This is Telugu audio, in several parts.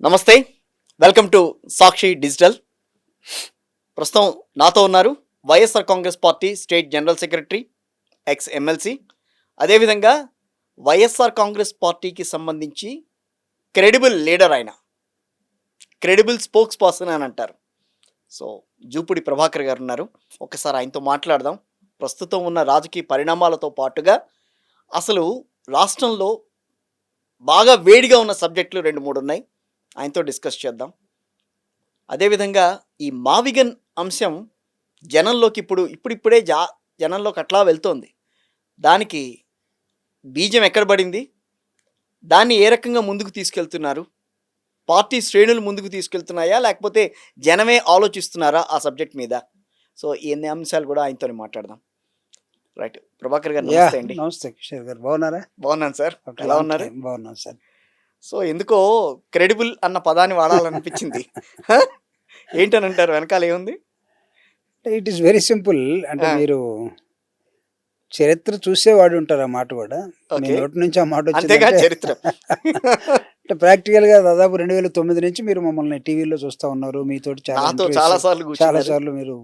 నమస్తే, వెల్కమ్ టు సాక్షి డిజిటల్. ప్రస్తుతం నాతో ఉన్నారు YSR Congress party state general secretary, X MLC, అదేవిధంగా వైఎస్ఆర్ కాంగ్రెస్ పార్టీకి సంబంధించి క్రెడిబుల్ లీడర్ ఆయన, క్రెడిబుల్ స్పోక్స్ పర్సన్ అని అంటారు. సో జూపుడి ప్రభాకర్ గారు ఉన్నారు. ఒకసారి ఆయనతో మాట్లాడదాం. ప్రస్తుతం ఉన్న రాజకీయ పరిణామాలతో పాటుగా అసలు రాష్ట్రంలో బాగా వేడిగా ఉన్న సబ్జెక్టులు 2-3 ఉన్నాయి. ఆయనతో డిస్కస్ చేద్దాం. అదేవిధంగా ఈ మావిగన్ అంశం జనంలోకి ఇప్పుడిప్పుడే జనంలోకి అట్లా వెళ్తోంది. దానికి బీజం ఎక్కడ పడింది, దాన్ని ఏ రకంగా ముందుకు తీసుకెళ్తున్నారు, పార్టీ శ్రేణులు ముందుకు తీసుకెళ్తున్నాయా లేకపోతే జనమే ఆలోచిస్తున్నారా ఆ సబ్జెక్ట్ మీద? సో ఎన్ని అంశాలు కూడా ఆయనతో మాట్లాడదాం. రైట్, ప్రభాకర్ గారు నమస్తే అండి. నమస్తే కిషోర్ గారు, బాగున్నారా? బాగున్నాను సార్, ఎలా ఉన్నారు? బాగున్నాను సార్. సో ఎందుకో క్రెడిబుల్ అన్న పదాన్ని వాడాలనిపించింది. ఏంటనంటారు, వెనకాల ఏముంది? It is very simple. అంటే మీరు చరిత్ర చూసేవాడు ఉంటారు. ఆ మాట కూడా మీ నోటి నుంచి ఆ మాట అంతేగా చరిత్ర. అంటే ప్రాక్టికల్ గా దాదాపు 2009 నుంచి మీరు మమ్మల్ని టీవీలో చూస్తా ఉన్నారు. మీతోటి చాలా సార్లు మీరు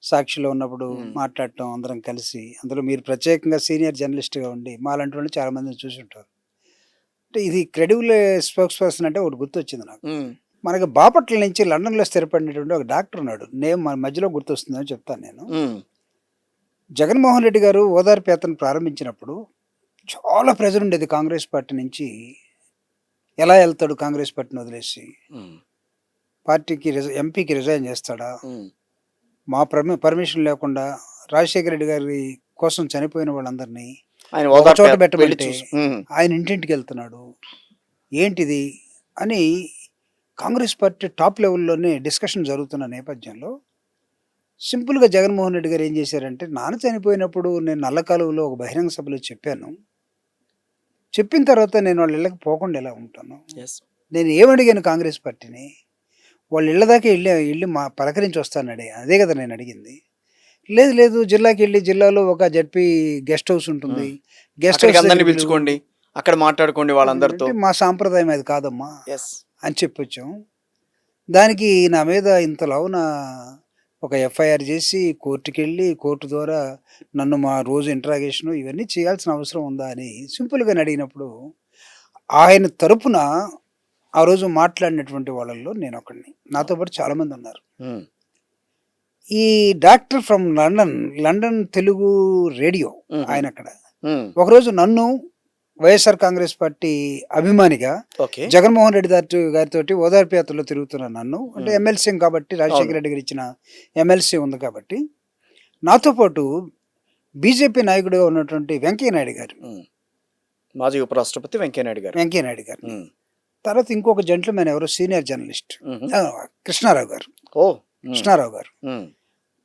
సాక్షిలో ఉన్నప్పుడు మాట్లాడటం, అందరం కలిసి, అందులో మీరు ప్రత్యేకంగా సీనియర్ జర్నలిస్ట్ గా ఉండి మాలాంటి వాళ్ళు చాలా మందిని చూసి ఉంటారు. అంటే ఇది క్రెడిబుల్ స్పోక్స్ పర్సన్ అంటే ఒకటి గుర్తొచ్చింది నాకు. మనకి బాపట్ల నుంచి లండన్లో స్థిరపడినటువంటి ఒక డాక్టర్ ఉన్నాడు. నేను మన మధ్యలో గుర్తొస్తుందని చెప్తాను. నేను జగన్మోహన్ రెడ్డి గారు ఓదార్పు యాత్రను ప్రారంభించినప్పుడు చాలా ప్రెజర్ ఉండేది కాంగ్రెస్ పార్టీ నుంచి. ఎలా వెళ్తాడు కాంగ్రెస్ పార్టీని వదిలేసి, పార్టీకి ఎంపీకి రిజైన్ చేస్తాడా, మా పర్మిషన్ లేకుండా రాజశేఖర రెడ్డి గారి కోసం చనిపోయిన వాళ్ళందరినీ చోట పెట్టబెట్టి ఆయన ఇంటింటికి వెళ్తున్నాడు, ఏంటిది అని కాంగ్రెస్ పార్టీ టాప్ లెవెల్లోనే డిస్కషన్ జరుగుతున్న నేపథ్యంలో సింపుల్గా జగన్మోహన్ రెడ్డి గారు ఏం చేశారంటే, నాన్న చనిపోయినప్పుడు నేను నల్లకాలువలో ఒక బహిరంగ సభలో చెప్పాను. చెప్పిన తర్వాత నేను వాళ్ళ ఇళ్ళకి పోకుండా ఎలా ఉంటాను, నేను ఏమడిగాను కాంగ్రెస్ పార్టీని, వాళ్ళ ఇళ్ళ దాకా వెళ్ళి మా పలకరించి వస్తానడే, అదే కదా నేను అడిగింది. లేదు జిల్లాకి వెళ్ళి, జిల్లాలో ఒక జడ్పీ గెస్ట్ హౌస్ ఉంటుంది, గెస్ట్ హౌస్ అందరిని పిలుచుకోండి, అక్కడ మాట్లాడుకోండి వాళ్ళందరితో, మా సాంప్రదాయం అది కాదమ్మా అని చెప్పొచ్చాం. దానికి నా మీద ఇంతలావున ఒక ఎఫ్ఐఆర్ చేసి కోర్టుకి వెళ్ళి, కోర్టు ద్వారా నన్ను మా రోజు ఇంట్రాగేషన్ ఇవన్నీ చేయాల్సిన అవసరం ఉందా అని సింపుల్గా అడిగినప్పుడు, ఆయన తరపున ఆ రోజు మాట్లాడినటువంటి వాళ్ళల్లో నేను ఒకడిని, నాతో పాటు చాలామంది ఉన్నారు. ఈ doctor from London Telugu radio ఆయన అక్కడ ఒకరోజు నన్ను వైఎస్ఆర్ కాంగ్రెస్ పార్టీ అభిమానిగా జగన్మోహన్ రెడ్డి గారితో ఓదార్పు యాత్రలో తిరుగుతున్న నన్ను, అంటే ఎమ్మెల్సీ కాబట్టి రాజశేఖర రెడ్డి గారు ఇచ్చిన ఎమ్మెల్సీ ఉంది కాబట్టి, నాతో పాటు బీజేపీ నాయకుడిగా ఉన్నటువంటి వెంకయ్యనాయుడు గారు, మాజీ ఉపరాష్ట్రపతి వెంకయ్యనాయుడు గారు, తర్వాత ఇంకొక జెంట్లమెన్ ఎవరో సీనియర్ జర్నలిస్ట్ కృష్ణారావు గారు,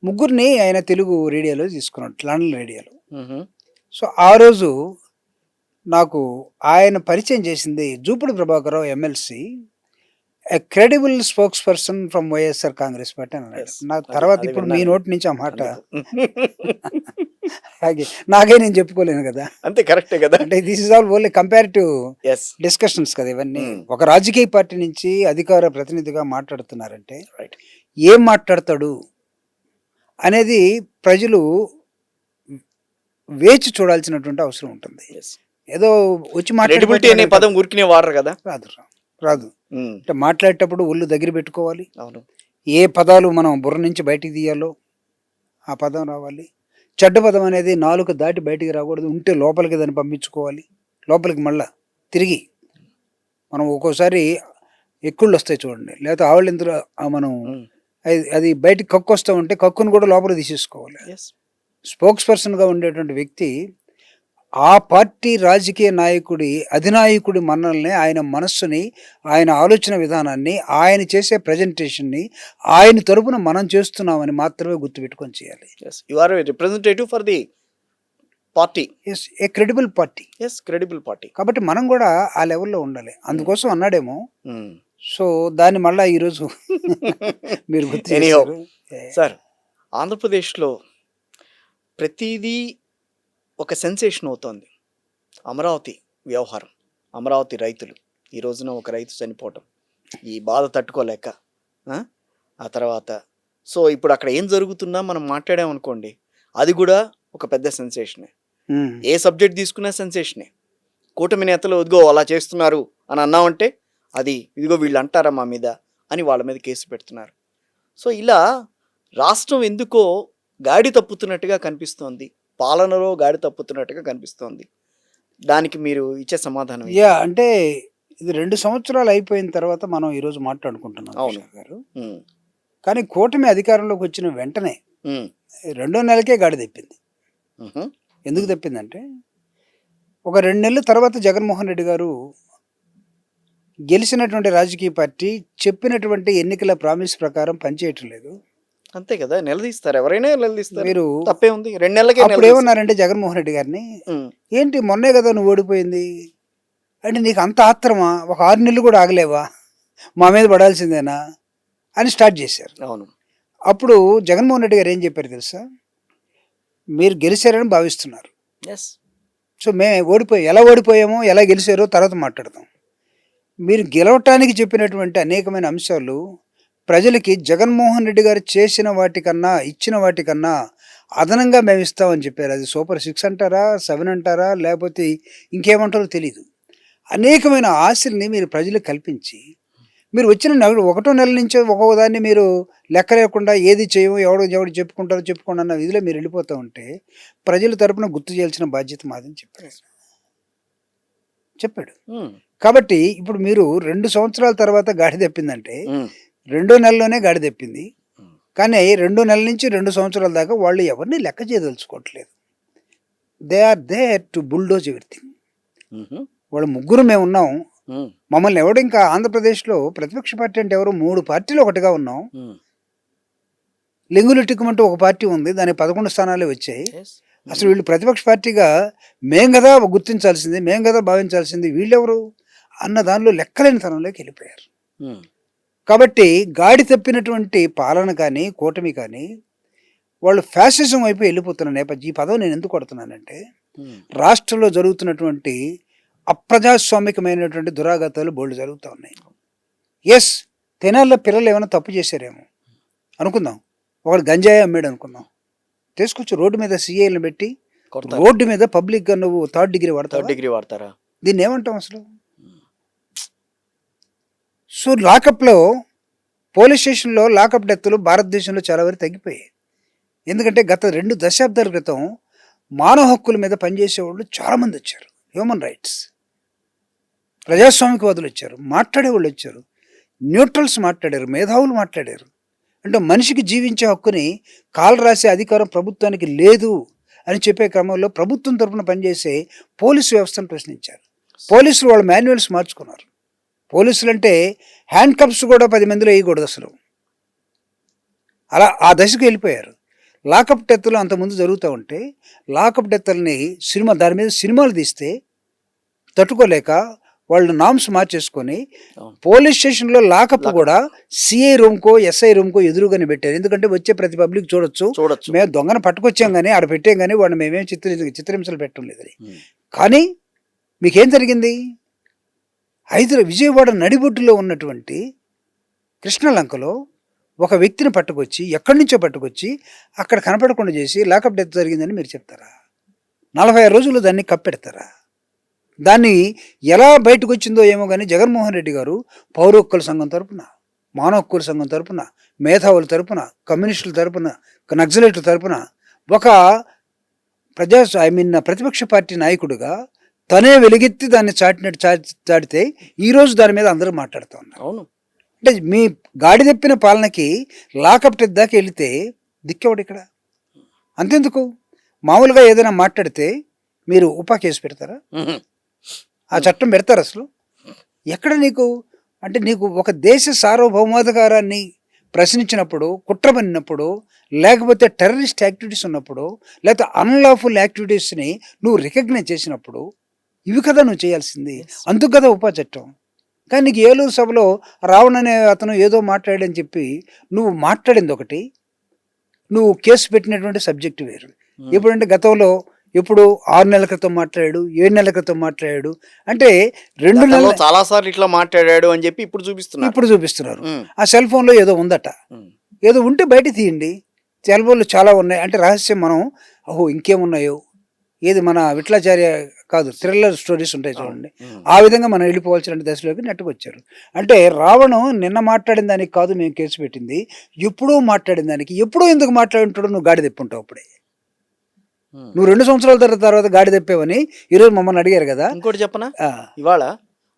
ముగ్గురిని ఆయన తెలుగు రేడియోలో తీసుకున్నాడు, లండన్ రేడియోలో. సో ఆ రోజు నాకు ఆయన పరిచయం చేసింది Jupudi Prabhakar MLC, a credible spokes person from YSR Congress party అని అన్నాడు. నాకు తర్వాత ఇప్పుడు మీ నోటి నుంచి ఆ మాట నాకే నేను చెప్పుకోలేను కదా. అంతే, కరెక్టే కదా. అంటే this is all only comparative discussions కదా ఇవన్నీ. ఒక రాజకీయ పార్టీ నుంచి అధికార ప్రతినిధిగా మాట్లాడుతున్నారంటే ఏం మాట్లాడతాడు అనేది ప్రజలు వేచి చూడాల్సినటువంటి అవసరం ఉంటుంది. ఏదో వచ్చి మాట్లాడే పదం ఊరికినే వాడరు కదా, రాదు. అంటే మాట్లాడేటప్పుడు ఒళ్ళు దగ్గర పెట్టుకోవాలి. ఏ పదాలు మనం బుర్ర నుంచి బయటికి తీయాలో ఆ పదం రావాలి. చెడ్డ పదం అనేది నాలుక దాటి బయటికి రాకూడదు. ఉంటే లోపలికి దాన్ని పంపించుకోవాలి, లోపలికి మళ్ళా తిరిగి. మనం ఒక్కోసారి ఎక్కుళ్ళు వస్తాయి చూడండి, లేకపోతే ఆవిడ ఇందులో మనం అది బయటికి కక్కు వస్తూ ఉంటే కక్కును కూడా లోపల తీసేసుకోవాలి. స్పోక్స్ పర్సన్గా ఉండేటువంటి వ్యక్తి ఆ పార్టీ రాజకీయ నాయకుడి అధినాయకుడి మన్నల్ని, ఆయన మనస్సుని, ఆయన ఆలోచన విధానాన్ని, ఆయన చేసే ప్రజెంటేషన్ని ఆయన తరపున మనం చేస్తున్నామని మాత్రమే గుర్తుపెట్టుకొని చేయాలి. You are representative for the party. A credible party. Credible party కాబట్టి మనం కూడా ఆ లెవెల్లో ఉండాలి. అందుకోసం అన్నాడేమో. సో దాన్ని మళ్ళీ ఈరోజు మీరు గుర్తు చేశారు. సార్, ఆంధ్రప్రదేశ్లో ప్రతిదీ ఒక సెన్సేషన్ అవుతోంది. అమరావతి వ్యవహారం, అమరావతి రైతులు, ఈ రోజున ఒక రైతు చనిపోవటం, ఈ బాధ తట్టుకోలేక. ఆ తర్వాత సో ఇప్పుడు అక్కడ ఏం జరుగుతున్నా మనం మాట్లాడామనుకోండి, అది కూడా ఒక పెద్ద సెన్సేషనే. ఏ సబ్జెక్ట్ తీసుకున్నా సెన్సేషనే. కూటమి నేతలు ఇదిగో అలా చేస్తున్నారు అని అన్నామంటే అది ఇదిగో వీళ్ళు అంటారా మా మీద అని వాళ్ళ మీద కేసు పెడుతున్నారు. సో ఇలా రాష్ట్రం ఎందుకో గాడి తప్పుతున్నట్టుగా కనిపిస్తోంది, పాలనలో గాడి తప్పుతున్నట్టుగా కనిపిస్తోంది. దానికి మీరు ఇచ్చే సమాధానం ఏంటి? అంటే ఇది 2 సంవత్సరాలు అయిపోయిన తర్వాత మనం ఈరోజు మాట్లాడుకుంటున్నాం కిషోర్ గారు. కానీ కూటమి అధికారంలోకి వచ్చిన వెంటనే 2వ నెలకే గాడి తెప్పింది. ఎందుకు తెప్పిందంటే ఒక 2 నెలల తర్వాత జగన్మోహన్ రెడ్డి గారు గెలిచినటువంటి రాజకీయ పార్టీ చెప్పినటువంటి ఎన్నికల ప్రామిస్ ప్రకారం పనిచేయటం లేదు. అంతే కదా, నిలదీస్తారు, ఎవరైనా నిలదీస్తారు. మీరు తప్పే ఉంది. 2 నెలలకే అప్పుడు ఏమన్నారంటే జగన్మోహన్ రెడ్డి గారిని, ఏంటి మొన్నే కదా నువ్వు ఓడిపోయింది అంటే నీకు అంత ఆత్రమా, ఒక 6 నెలలు కూడా ఆగలేవా, మా మీద పడాల్సిందేనా అని స్టార్ట్ చేశారు. అవును. అప్పుడు జగన్మోహన్ రెడ్డి గారు ఏం చెప్పారు తెలుసా, మీరు గెలిచారని భావిస్తున్నారు, సో మేము ఎలా ఓడిపోయామో ఎలా గెలిచారో తర్వాత మాట్లాడదాం. మీరు గెలవటానికి చెప్పినటువంటి అనేకమైన అంశాలు ప్రజలకి జగన్మోహన్ రెడ్డి గారు చేసిన వాటికన్నా ఇచ్చిన వాటికన్నా అదనంగా మేము ఇస్తామని చెప్పారు. అది సూపర్ 6 అంటారా, 7 అంటారా, లేకపోతే ఇంకేమంటారో తెలీదు. అనేకమైన ఆశల్ని మీరు ప్రజలకు కల్పించి మీరు వచ్చిన 1వ నెల నుంచి ఒక్కొక్క దాన్ని మీరు లెక్క లేకుండా ఏది చేయము, ఎవడు చెప్పుకుంటారో అన్న ఇదిలో మీరు వెళ్ళిపోతూ ఉంటే ప్రజల తరపున గుర్తు చేయాల్సిన బాధ్యత మాదని చెప్పాడు. కాబట్టి ఇప్పుడు మీరు 2 సంవత్సరాల తర్వాత గాడి తెప్పిందంటే 2వ నెలలోనే గాడి తెప్పింది. కానీ 2 నెలల నుంచి 2 సంవత్సరాల దాకా వాళ్ళు ఎవరిని లెక్క చేయదలుచుకోవట్లేదు. They are there to bulldoze everything. వాళ్ళు ముగ్గురు మేము ఉన్నాం, మమ్మల్ని ఎవడు ఇంకా ఆంధ్రప్రదేశ్లో ప్రతిపక్ష పార్టీ అంటే ఎవరు 3 పార్టీలు ఒకటిగా ఉన్నాం. లింగులు టిక్కుమంటూ ఒక పార్టీ ఉంది, దానికి 11 స్థానాలే వచ్చాయి. అసలు వీళ్ళు ప్రతిపక్ష పార్టీగా మేం కదా గుర్తించాల్సింది, మేం కదా భావించాల్సింది, వీళ్ళెవరు అన్న దానిలో లెక్కలేని తనంలోకి వెళ్ళిపోయారు. కాబట్టి గాడి తప్పినటువంటి పాలన కానీ కూటమి కానీ వాళ్ళు ఫ్యాసిజం వైపు వెళ్ళిపోతున్న నేపథ్యం. ఈ పదవి నేను ఎందుకు కొడుతున్నానంటే రాష్ట్రంలో జరుగుతున్నటువంటి అప్రజాస్వామికమైనటువంటి దురాఘాతాలు బోల్డ్ జరుగుతూ ఉన్నాయి. ఎస్, తెనాల్లో పిల్లలు ఏమైనా తప్పు చేశారేమో అనుకుందాం, ఒకడు గంజాయి అమ్మాడు అనుకుందాం, తీసుకొచ్చి రోడ్డు మీద సిఐలను పెట్టి రోడ్డు మీద పబ్లిక్గా నువ్వు 3rd డిగ్రీ వాడతారా? దీన్ని ఏమంటాం అసలు? సో లాకప్లో, పోలీస్ స్టేషన్లో లాకప్ డెత్తులు భారతదేశంలో చాలా వరకు తగ్గిపోయాయి. ఎందుకంటే గత 2 దశాబ్దాల క్రితం మానవ హక్కుల మీద పనిచేసేవాళ్ళు చాలామంది వచ్చారు. హ్యూమన్ రైట్స్ ప్రజాస్వామికవాదులు వచ్చారు, మాట్లాడేవాళ్ళు వచ్చారు, న్యూట్రల్స్ మాట్లాడారు, మేధావులు మాట్లాడారు. అంటే మనిషికి జీవించే హక్కుని కాలు రాసే అధికారం ప్రభుత్వానికి లేదు అని చెప్పే క్రమంలో ప్రభుత్వం తరఫున పనిచేసే పోలీసు వ్యవస్థను ప్రశ్నించారు. పోలీసులు వాళ్ళ మాన్యువల్స్ మార్చుకున్నారు. పోలీసులు అంటే హ్యాండ్ కప్స్ కూడా 10 మందిలో వేయకూడదు అసలు, అలా ఆ దశకు వెళ్ళిపోయారు. లాకప్ డెత్తులు అంతకుముందు జరుగుతూ ఉంటే లాకప్ డెత్తుల్ని దాని మీద సినిమాలు తీస్తే తట్టుకోలేక వాళ్ళు నామ్స్ మార్చేసుకొని పోలీస్ స్టేషన్లో లాకప్ కూడా సిఐ రూమ్కో ఎస్ఐ రూమ్కో ఎదురుగానే పెట్టారు. ఎందుకంటే వచ్చే ప్రతి పబ్లిక్ చూడొచ్చు, మేము దొంగను పట్టుకొచ్చాం కానీ ఆడ పెట్టాం కానీ వాడిని మేమేం చిత్రహింసలు పెట్టడం లేదని. కానీ మీకేం జరిగింది? విజయవాడ నడిబొడ్డులో ఉన్నటువంటి కృష్ణలంకలో ఒక వ్యక్తిని పట్టుకొచ్చి, ఎక్కడి నుంచో పట్టుకొచ్చి అక్కడ కనపడకుండా చేసి లాకప్ డెత్ జరిగిందని మీరు చెప్తారా? 46 రోజులు దాన్ని కప్పెడతారా? దాన్ని ఎలా బయటకు వచ్చిందో ఏమో కానీ జగన్మోహన్ రెడ్డి గారు పౌర హక్కుల సంఘం తరపున, మానవ హక్కుల సంఘం తరపున, మేధావుల తరపున, కమ్యూనిస్టుల తరపున, నక్సలైట్ల తరపున ఒక ప్రతిపక్ష పార్టీ నాయకుడిగా తనే వెలుగెత్తి దాన్ని చాటితే ఈరోజు దాని మీద అందరూ మాట్లాడుతూ ఉన్నారు. అవును, అంటే మీ గాడి తెప్పిన పాలనకి లాకప్ డెత్ దాకా వెళితే దిక్కెవడు ఇక్కడ? అంతెందుకు, మామూలుగా ఏదైనా మాట్లాడితే మీరు ఉపా కేసు పెడతారా? ఆ చట్టం పెడతారు అసలు? ఎక్కడ నీకు అంటే నీకు ఒక దేశ సార్వభౌమాధికారాన్ని ప్రశ్నించినప్పుడు, కుట్ర పన్నినప్పుడు, లేకపోతే టెర్రరిస్ట్ యాక్టివిటీస్ ఉన్నప్పుడు, లేకపోతే అన్లాఫుల్ యాక్టివిటీస్ని నువ్వు రికగ్నైజ్ చేసినప్పుడు ఇవి కదా నువ్వు చేయాల్సింది. అందుకు కదా ఉపా చట్టం. కానీ నీకు ఏలూరు సభలో రావణ్ అనే అతను ఏదో మాట్లాడని చెప్పి నువ్వు మాట్లాడింది ఒకటి, నువ్వు కేసు పెట్టినటువంటి సబ్జెక్టు వేరు. ఎప్పుడంటే గతంలో ఇప్పుడు 6 నెలల క్రితం మాట్లాడాడు, 7 నెలల క్రితం మాట్లాడాడు. అంటే 2 నెలలు చాలా సార్లు ఇట్లా మాట్లాడాడు అని చెప్పి ఇప్పుడు చూపిస్తున్నారు. ఆ సెల్ ఫోన్లో ఏదో ఉందట, ఏదో ఉంటే బయట తీయండి. సెల్ ఫోన్లు చాలా ఉన్నాయి అంటే రహస్యం. మనం ఇంకేమున్నాయో, ఏది మన విఠలాచార్య కాదు థ్రిల్లర్ స్టోరీస్ ఉంటాయి చూడండి, ఆ విధంగా మనం వెళ్ళిపోవాల్సిన దశలోకి నెట్టుకొచ్చారు. అంటే రావణం నిన్న మాట్లాడిన దానికి కాదు మేము కేసు పెట్టింది, ఎప్పుడో మాట్లాడిన దానికి. ఎప్పుడో ఎందుకు మాట్లాడుంటాడో నువ్వు గాడి తెప్పుంటావు. అప్పుడే నువ్వు 2 సంవత్సరాల తర్వాత గాడి తెప్పేవని ఈరోజు మమ్మల్ని అడిగారు కదా. ఇంకోటి చెప్పనా, ఇవాళ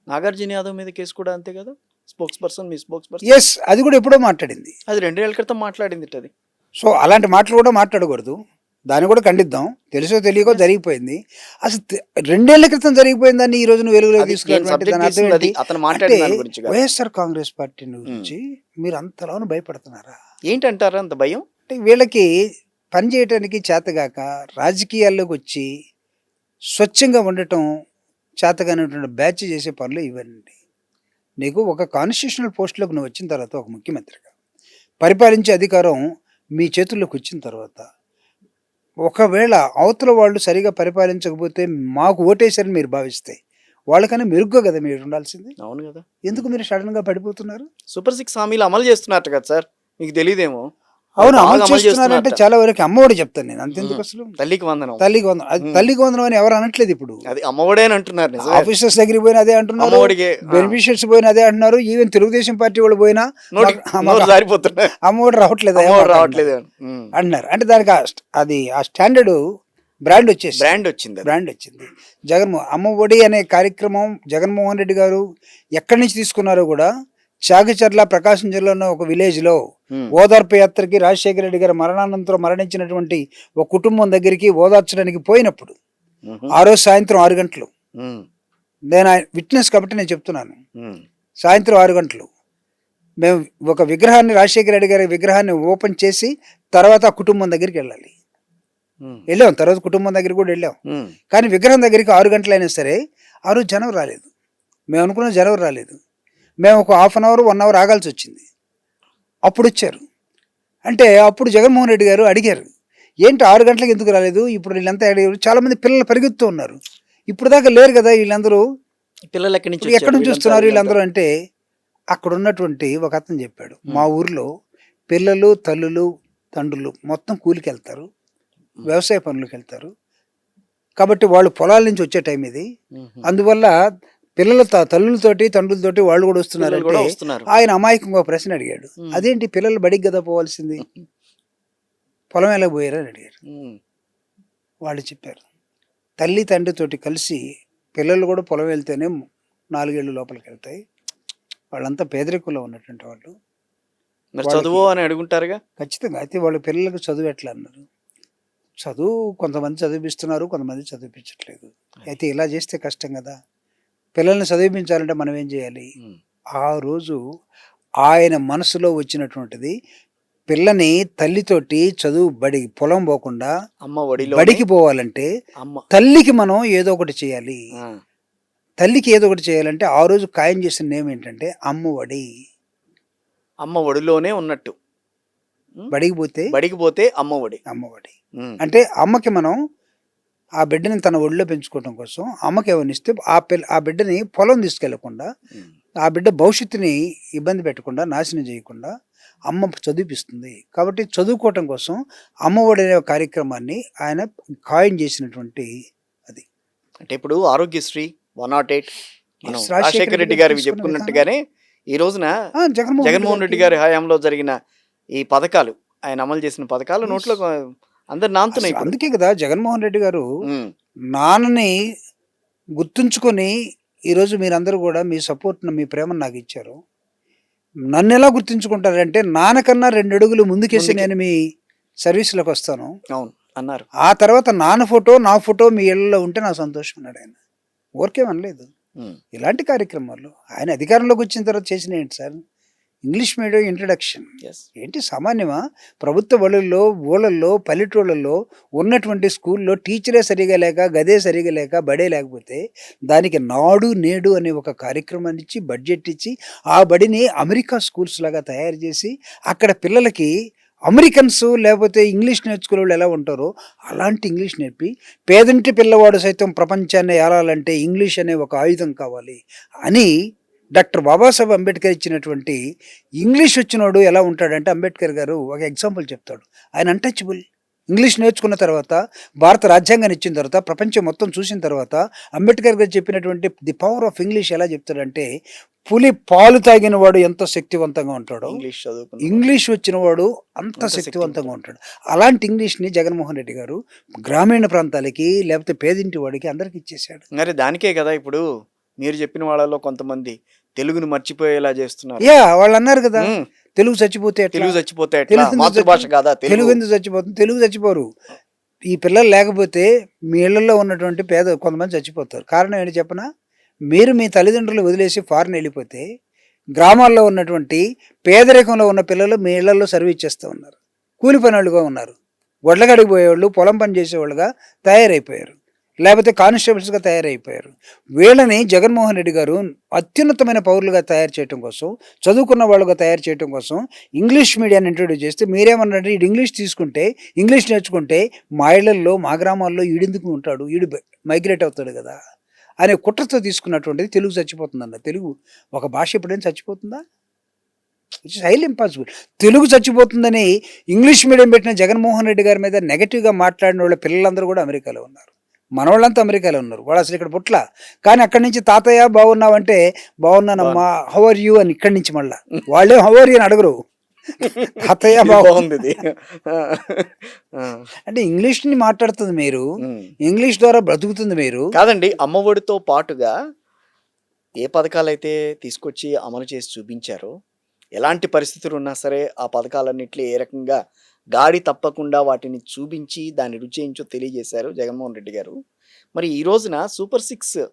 నాగార్జున యాదవ్ మీద కేసు కూడా అంతే కదా, మీ స్పోక్స్ పర్సన్. ఎస్, అది కూడా ఎప్పుడో మాట్లాడింది, అది 2 ఏళ్ల క్రితం మాట్లాడింది అది. సో అలాంటి మాటలు కూడా మాట్లాడకూడదు, దాన్ని కూడా ఖండిద్దాం. తెలుసో తెలియకో జరిగిపోయింది. అసలు 2 ఏళ్ల క్రితం జరిగిపోయింది దాన్ని ఈ రోజు నువ్వు వెలుగులోకి తీసుకురావడం. వైఎస్ఆర్ కాంగ్రెస్ పార్టీ గురించి మీరు అంతలోనూ భయపడుతున్నారా? ఏంటంటారా అంత భయం? అంటే వీళ్ళకి పని చేయడానికి చేతగాక రాజకీయాల్లోకి వచ్చి స్వచ్ఛంగా ఉండటం చేతగానేటువంటి బ్యాచ్ చేసే పనులు ఇవన్నీ. నీకు ఒక కాన్స్టిట్యూషనల్ పోస్టులోకి నువ్వు వచ్చిన తర్వాత, ఒక ముఖ్యమంత్రిగా పరిపాలించే అధికారం మీ చేతుల్లోకి వచ్చిన తర్వాత, ఒకవేళ అవతల వాళ్ళు సరిగా పరిపాలించకపోతే మాకు ఓటేశారని మీరు భావిస్తే వాళ్ళకన్నా మెరుగ్గా కదా మీరు ఉండాల్సింది. అవును కదా, ఎందుకు మీరు సడన్గా పడిపోతున్నారు? సూపర్ 6 హామీలు అమలు చేస్తున్నట్టు కదా సార్, మీకు తెలియదేమో. అవును, అమలు చేస్తున్నారంటే చాలా వరకు అమ్మఒడి చెప్తాను నేను, అంతెందుకు అసలు తల్లికి వందనం. అది తల్లికి వందనం అని ఎవరు అనట్లేదు. ఇప్పుడు అది అమ్మఒడే అని అంటున్నారు. ఆఫీసర్స్ దగ్గరికి పోయినా అదే అంటున్నారు, బెనిఫిషియర్స్ పోయినా అదే అంటున్నారు, ఈవెన్ తెలుగుదేశం పార్టీ వాళ్ళు పోయినా అమ్మఒడి రావట్లేదు అంటున్నారు. అంటే దానికి అది ఆ స్టాండర్డ్ బ్రాండ్ వచ్చింది. అమ్మఒడి అనే కార్యక్రమం జగన్మోహన్ రెడ్డి గారు ఎక్కడి నుంచి తీసుకున్నారో కూడా, చాగచర్ల ప్రకాశం జిల్లాలో ఒక విలేజ్లో ఓదార్పు యాత్రకి రాజశేఖర రెడ్డి గారు మరణానంతరం మరణించినటువంటి ఒక కుటుంబం దగ్గరికి ఓదార్చడానికి పోయినప్పుడు, ఆ రోజు సాయంత్రం 6 గంటలు, నేను విట్నెస్ కాబట్టి నేను చెప్తున్నాను, సాయంత్రం 6 గంటలు మేము ఒక విగ్రహాన్ని, రాజశేఖర రెడ్డి గారి విగ్రహాన్ని ఓపెన్ చేసి తర్వాత ఆ కుటుంబం దగ్గరికి వెళ్ళాం. తర్వాత కుటుంబం దగ్గరికి కూడా వెళ్ళాం. కానీ విగ్రహం దగ్గరికి 6 గంటలైనా సరే ఆ రోజు జనం రాలేదు. మేము అనుకున్న జనం రాలేదు. మేము ఒక 1/2 అవర్ 1 అవర్ ఆగాల్సి వచ్చింది. అప్పుడు వచ్చారు. అంటే అప్పుడు జగన్మోహన్ రెడ్డి గారు అడిగారు, ఏంటి 6 గంటలకు ఎందుకు రాలేదు? ఇప్పుడు వీళ్ళంతా అడిగారు. చాలా మంది పిల్లలు పరిగెత్తు ఉన్నారు, ఇప్పుడు దాకా లేరు కదా వీళ్ళందరూ, పిల్లలు ఎక్కడి నుంచి వస్తున్నారు వీళ్ళందరూ అంటే, అక్కడ ఉన్నటువంటి ఒక అతను చెప్పాడు, మా ఊర్లో పిల్లలు, తల్లులు, తండ్రులు మొత్తం కూలికి వెళ్తారు, వ్యవసాయ పనులకు వెళ్తారు, కాబట్టి వాళ్ళు పొలాల నుంచి వచ్చే టైం ఇది, అందువల్ల పిల్లల తల్లులతోటి తండ్రులతోటి వాళ్ళు కూడా వస్తున్నారు. ఆయన అమాయకంగా ప్రశ్న అడిగాడు, అదేంటి పిల్లలు బడికి కదా పోవాల్సింది, పొలం ఎలా పోయారని అడిగారు. వాళ్ళు చెప్పారు, తల్లి తండ్రితోటి కలిసి పిల్లలు కూడా పొలం వెళ్తేనే 4 ఏళ్ళు లోపలికి వెళ్తాయి, వాళ్ళంతా పేదరికంలో ఉన్నటువంటి వాళ్ళు, చదువు అని అడుగుంటారుగా. ఖచ్చితంగా. అయితే వాళ్ళ పిల్లలకు చదువు ఎట్లా అన్నారు? చదువు కొంతమంది చదివిస్తున్నారు, కొంతమంది చదివించట్లేదు. అయితే ఇలా చేస్తే కష్టం కదా, పిల్లల్ని చదివించాలంటే మనం ఏం చేయాలి? ఆ రోజు ఆయన మనసులో వచ్చినటువంటిది, పిల్లని తల్లితోటి చదువు పొలం పోకుండా బడికి పోవాలంటే తల్లికి మనం ఏదో ఒకటి చేయాలి. తల్లికి ఏదో ఒకటి చేయాలంటే ఆ రోజు ఖాయం చేసిన నేమ్ ఏంటంటే అమ్మఒడి. అమ్మఒడిలోనే ఉన్నట్టు, బడికి పోతే అమ్మఒడి. అంటే అమ్మకి మనం ఆ బిడ్డని తన ఒడిలో పెంచుకోవడం కోసం అమ్మకి ఏమనిస్తే ఆ బిడ్డని పొలం తీసుకెళ్లకుండా, ఆ బిడ్డ భవిష్యత్తుని ఇబ్బంది పెట్టకుండా, నాశనం చేయకుండా అమ్మ చదివిపిస్తుంది. కాబట్టి చదువుకోవటం కోసం అమ్మఒడి అనే కార్యక్రమాన్ని ఆయన ఖాయం చేసినటువంటి అది. అంటే ఇప్పుడు ఆరోగ్యశ్రీ 108 రాజశేఖర రెడ్డి గారు చెప్పుకున్నట్టుగానే ఈ రోజున జగన్మోహన్ రెడ్డి గారి హయాంలో జరిగిన ఈ పథకాలు, ఆయన అమలు చేసిన పథకాలు నోట్లో అందరు నాన్తున్నాయి. అందుకే కదా జగన్మోహన్ రెడ్డి గారు నాన్నని గుర్తుంచుకొని ఈరోజు మీరందరూ కూడా మీ సపోర్ట్ను, మీ ప్రేమను నాకు ఇచ్చారు. నన్ను ఎలా గుర్తుంచుకుంటారంటే, నాన్నకన్నా 2 అడుగులు ముందుకేసి నేను మీ సర్వీస్లోకి వస్తాను అన్నారు. ఆ తర్వాత నా ఫోటో మీ ఇళ్లలో ఉంటే నా సంతోషం అన్నాడు ఆయన. ఊరికేమనలేదు. ఇలాంటి కార్యక్రమాలు ఆయన అధికారంలోకి వచ్చిన తర్వాత చేసిన ఏంటి సార్? ఇంగ్లీష్ మీడియం ఇంట్రడక్షన్ ఏంటి సామాన్యమా? ప్రభుత్వ బడుల్లో, ఊళ్ళల్లో, పల్లెటూళ్ళల్లో ఉన్నటువంటి స్కూల్లో టీచరే సరిగా లేక, గదే సరిగా లేక, బడే లేకపోతే దానికి నాడు నేడు అనే ఒక కార్యక్రమాన్ని ఇచ్చి, బడ్జెట్ ఇచ్చి, ఆ బడిని అమెరికా స్కూల్స్ లాగా తయారు చేసి అక్కడ పిల్లలకి అమెరికన్స్ లేకపోతే ఇంగ్లీష్ నేర్చుకునే వాళ్ళు ఎలా ఉంటారో అలాంటి ఇంగ్లీష్ నేర్పి పేదంటి పిల్లవాడు సైతం ప్రపంచాన్ని ఏలాలంటే ఇంగ్లీష్ అనే ఒక ఆయుధం కావాలి అని డాక్టర్ బాబాసాహెబ్ అంబేద్కర్ ఇచ్చినటువంటి ఇంగ్లీష్ వచ్చినోడు ఎలా ఉంటాడంటే అంబేద్కర్ గారు ఒక ఎగ్జాంపుల్ చెప్తాడు. ఆయన అన్టచబుల్. ఇంగ్లీష్ నేర్చుకున్న తర్వాత, భారత రాజ్యాంగాన్ని ఇచ్చిన తర్వాత, ప్రపంచం మొత్తం చూసిన తర్వాత అంబేద్కర్ గారు చెప్పినటువంటి ది పవర్ ఆఫ్ ఇంగ్లీష్ ఎలా చెప్తాడంటే, పులి పాలు తాగిన వాడు ఎంత శక్తివంతంగా ఉంటాడో ఇంగ్లీష్ వచ్చిన వాడు అంత శక్తివంతంగా ఉంటాడు. అలాంటి ఇంగ్లీష్ని జగన్మోహన్ రెడ్డి గారు గ్రామీణ ప్రాంతాలకి లేకపోతే పేదింటి వాడికి అందరికి ఇచ్చేసాడు. మరి దానికే కదా ఇప్పుడు మీరు చెప్పిన వాళ్ళలో కొంతమంది తెలుగును మర్చిపోయేలా చేస్తున్నారు. వాళ్ళు అన్నారు కదా, తెలుగు చచ్చిపోతే మాతృభాష కాదా తెలుగు ఎందుకు చచ్చిపోతుంది? తెలుగు చచ్చిపోరు. ఈ పిల్లలు లేకపోతే మీ ఇళ్లలో ఉన్నటువంటి కొంతమంది చచ్చిపోతారు. కారణం ఏంటి చెప్పనా? మీరు మీ తల్లిదండ్రులు వదిలేసి ఫారెన్ వెళ్ళిపోతే గ్రామాల్లో ఉన్నటువంటి పేదరికంలో ఉన్న పిల్లలు మీ ఇళ్లలో సర్వీస్ చేస్తూ ఉన్నారు. కూలి పని వాళ్ళుగా ఉన్నారు. గొడ్లగడికి పోయేవాళ్ళు, పొలం పని చేసేవాళ్ళుగా తయారైపోయారు, లేకపోతే కానిస్టేబుల్స్గా తయారైపోయారు. వీళ్ళని జగన్మోహన్ రెడ్డి గారు అత్యున్నతమైన పౌరులుగా తయారు చేయడం కోసం, చదువుకున్న వాళ్ళుగా తయారు చేయడం కోసం ఇంగ్లీష్ మీడియాన్ని ఇంట్రొడ్యూస్ చేస్తే మీరేమన్నారంటే, ఈడు ఇంగ్లీష్ తీసుకుంటే, ఇంగ్లీష్ నేర్చుకుంటే మా ఇళ్లల్లో మా గ్రామాల్లో ఈడెందుకు ఉంటాడు, ఈడు మైగ్రేట్ అవుతాడు కదా అనే కుట్రతో తీసుకున్నటువంటిది తెలుగు చచ్చిపోతుందన్న. తెలుగు ఒక భాష ఎప్పుడైనా చచ్చిపోతుందా? It's highly impossible. తెలుగు చచ్చిపోతుందని ఇంగ్లీష్ మీడియం పెట్టిన జగన్మోహన్ రెడ్డి గారి మీద నెగటివ్గా మాట్లాడిన వాళ్ళ పిల్లలందరూ కూడా అమెరికాలో ఉన్నారు. మనవాళ్ళంతా అమెరికాలో ఉన్నారు. వాళ్ళు అసలు ఇక్కడ పుట్ల. కానీ అక్కడి నుంచి తాతయ్య బాగున్నావంటే బాగున్నానమ్మా, హౌ ఆర్ యూ అని ఇక్కడి నుంచి మళ్ళీ వాళ్ళే హౌ ఆర్ యూ అని అడగరు. తాతయ్య బాగుంది అంటే ఇంగ్లీష్ని మాట్లాడుతుంది మీరు, ఇంగ్లీష్ ద్వారా బ్రతుకుతుంది మీరు కాదండి. అమ్మఒడితో పాటుగా ఏ పథకాలు అయితే తీసుకొచ్చి అమలు చేసి చూపించారో, ఎలాంటి పరిస్థితులు ఉన్నా సరే ఆ పథకాలన్నింటినీ ఏ రకంగా గాడి తప్పకుండా వాటిని చూపించి దాని రుచి ఏంచో తెలియజేశారు జగన్మోహన్ రెడ్డి గారు. మరి ఈ రోజున సూపర్ 6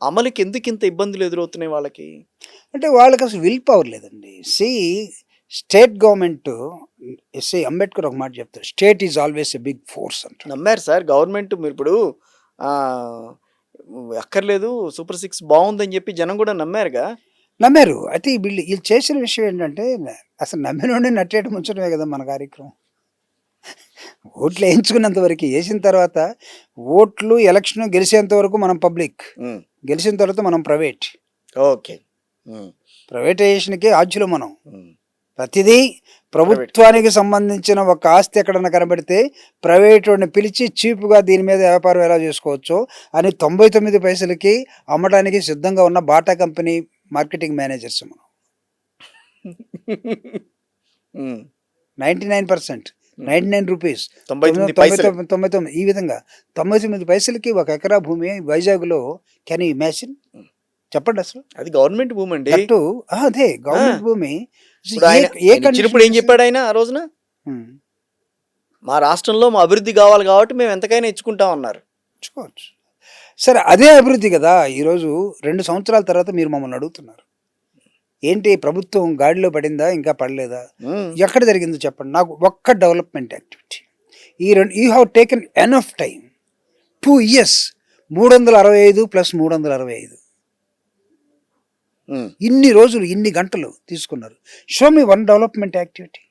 అమలుకి ఎందుకు ఇంత ఇబ్బందులు ఎదురవుతున్నాయి వాళ్ళకి? అంటే వాళ్ళకి అసలు విల్ పవర్ లేదండి. స్టేట్ గవర్నమెంట్ అంబేద్కర్ ఒక మాట చెప్తారు, state is always a big force అంటారు. నమ్మారు సార్ గవర్నమెంట్. మీరు ఇప్పుడు అక్కర్లేదు సూపర్ 6 బాగుందని చెప్పి జనం కూడా నమ్మారుగా. నమ్మారు. అయితే వీళ్ళు చేసిన విషయం ఏంటంటే, అసలు నమ్మినోడిని నట్టేయడం ఉంచడమే కదా మన కార్యక్రమం. ఓట్లు వేయించుకున్నంత వరకు, వేసిన తర్వాత ఓట్లు ఎలక్షన్ గెలిచేంత వరకు మనం పబ్లిక్, గెలిచిన తర్వాత మనం ప్రైవేట్. ఓకే, ప్రైవేటైజేషన్కి ఆద్యులు మనం. ప్రతిదీ ప్రభుత్వానికి సంబంధించిన ఒక ఆస్తి ఎక్కడన్నా కనబడితే ప్రైవేట్ని పిలిచి చీప్గా దీని మీద వ్యాపారం ఎలా చేసుకోవచ్చు అని 99 పైసలకి అమ్మడానికి సిద్ధంగా ఉన్న బాటా కంపెనీ మార్కెటింగ్ మేనేజర్స్ మనం. 99%, 99 రూపీస్, 99 ఈ విధంగా 99 పైసలకి ఒక ఎకరా భూమి వైజాగ్లో. Can you imagine? చెప్పండి అసలు. అది గవర్నమెంట్ భూమి అండి. అదే గవర్నమెంట్ భూమి. ఇప్పుడు ఏం చెప్పాడు ఆయన ఆ రోజున? మా రాష్ట్రంలో మా అభివృద్ధి కావాలి కాబట్టి మేము ఎంతకైనా ఇచ్చుకుంటాం అన్నారు. ఇచ్చుకోవచ్చు. సరే, అదే అభివృద్ధి కదా. ఈరోజు 2 సంవత్సరాల తర్వాత మీరు మమ్మల్ని అడుగుతున్నారు, ఏంటి ప్రభుత్వం గాడిలో పడిందా ఇంకా పడలేదా? ఎక్కడ జరిగిందో చెప్పండి నాకు. ఒక్క development activity you have taken enough time, 2 years, 365 + 365 ఇన్ని రోజులు ఇన్ని గంటలు తీసుకున్నారు. Show me 1 development activity.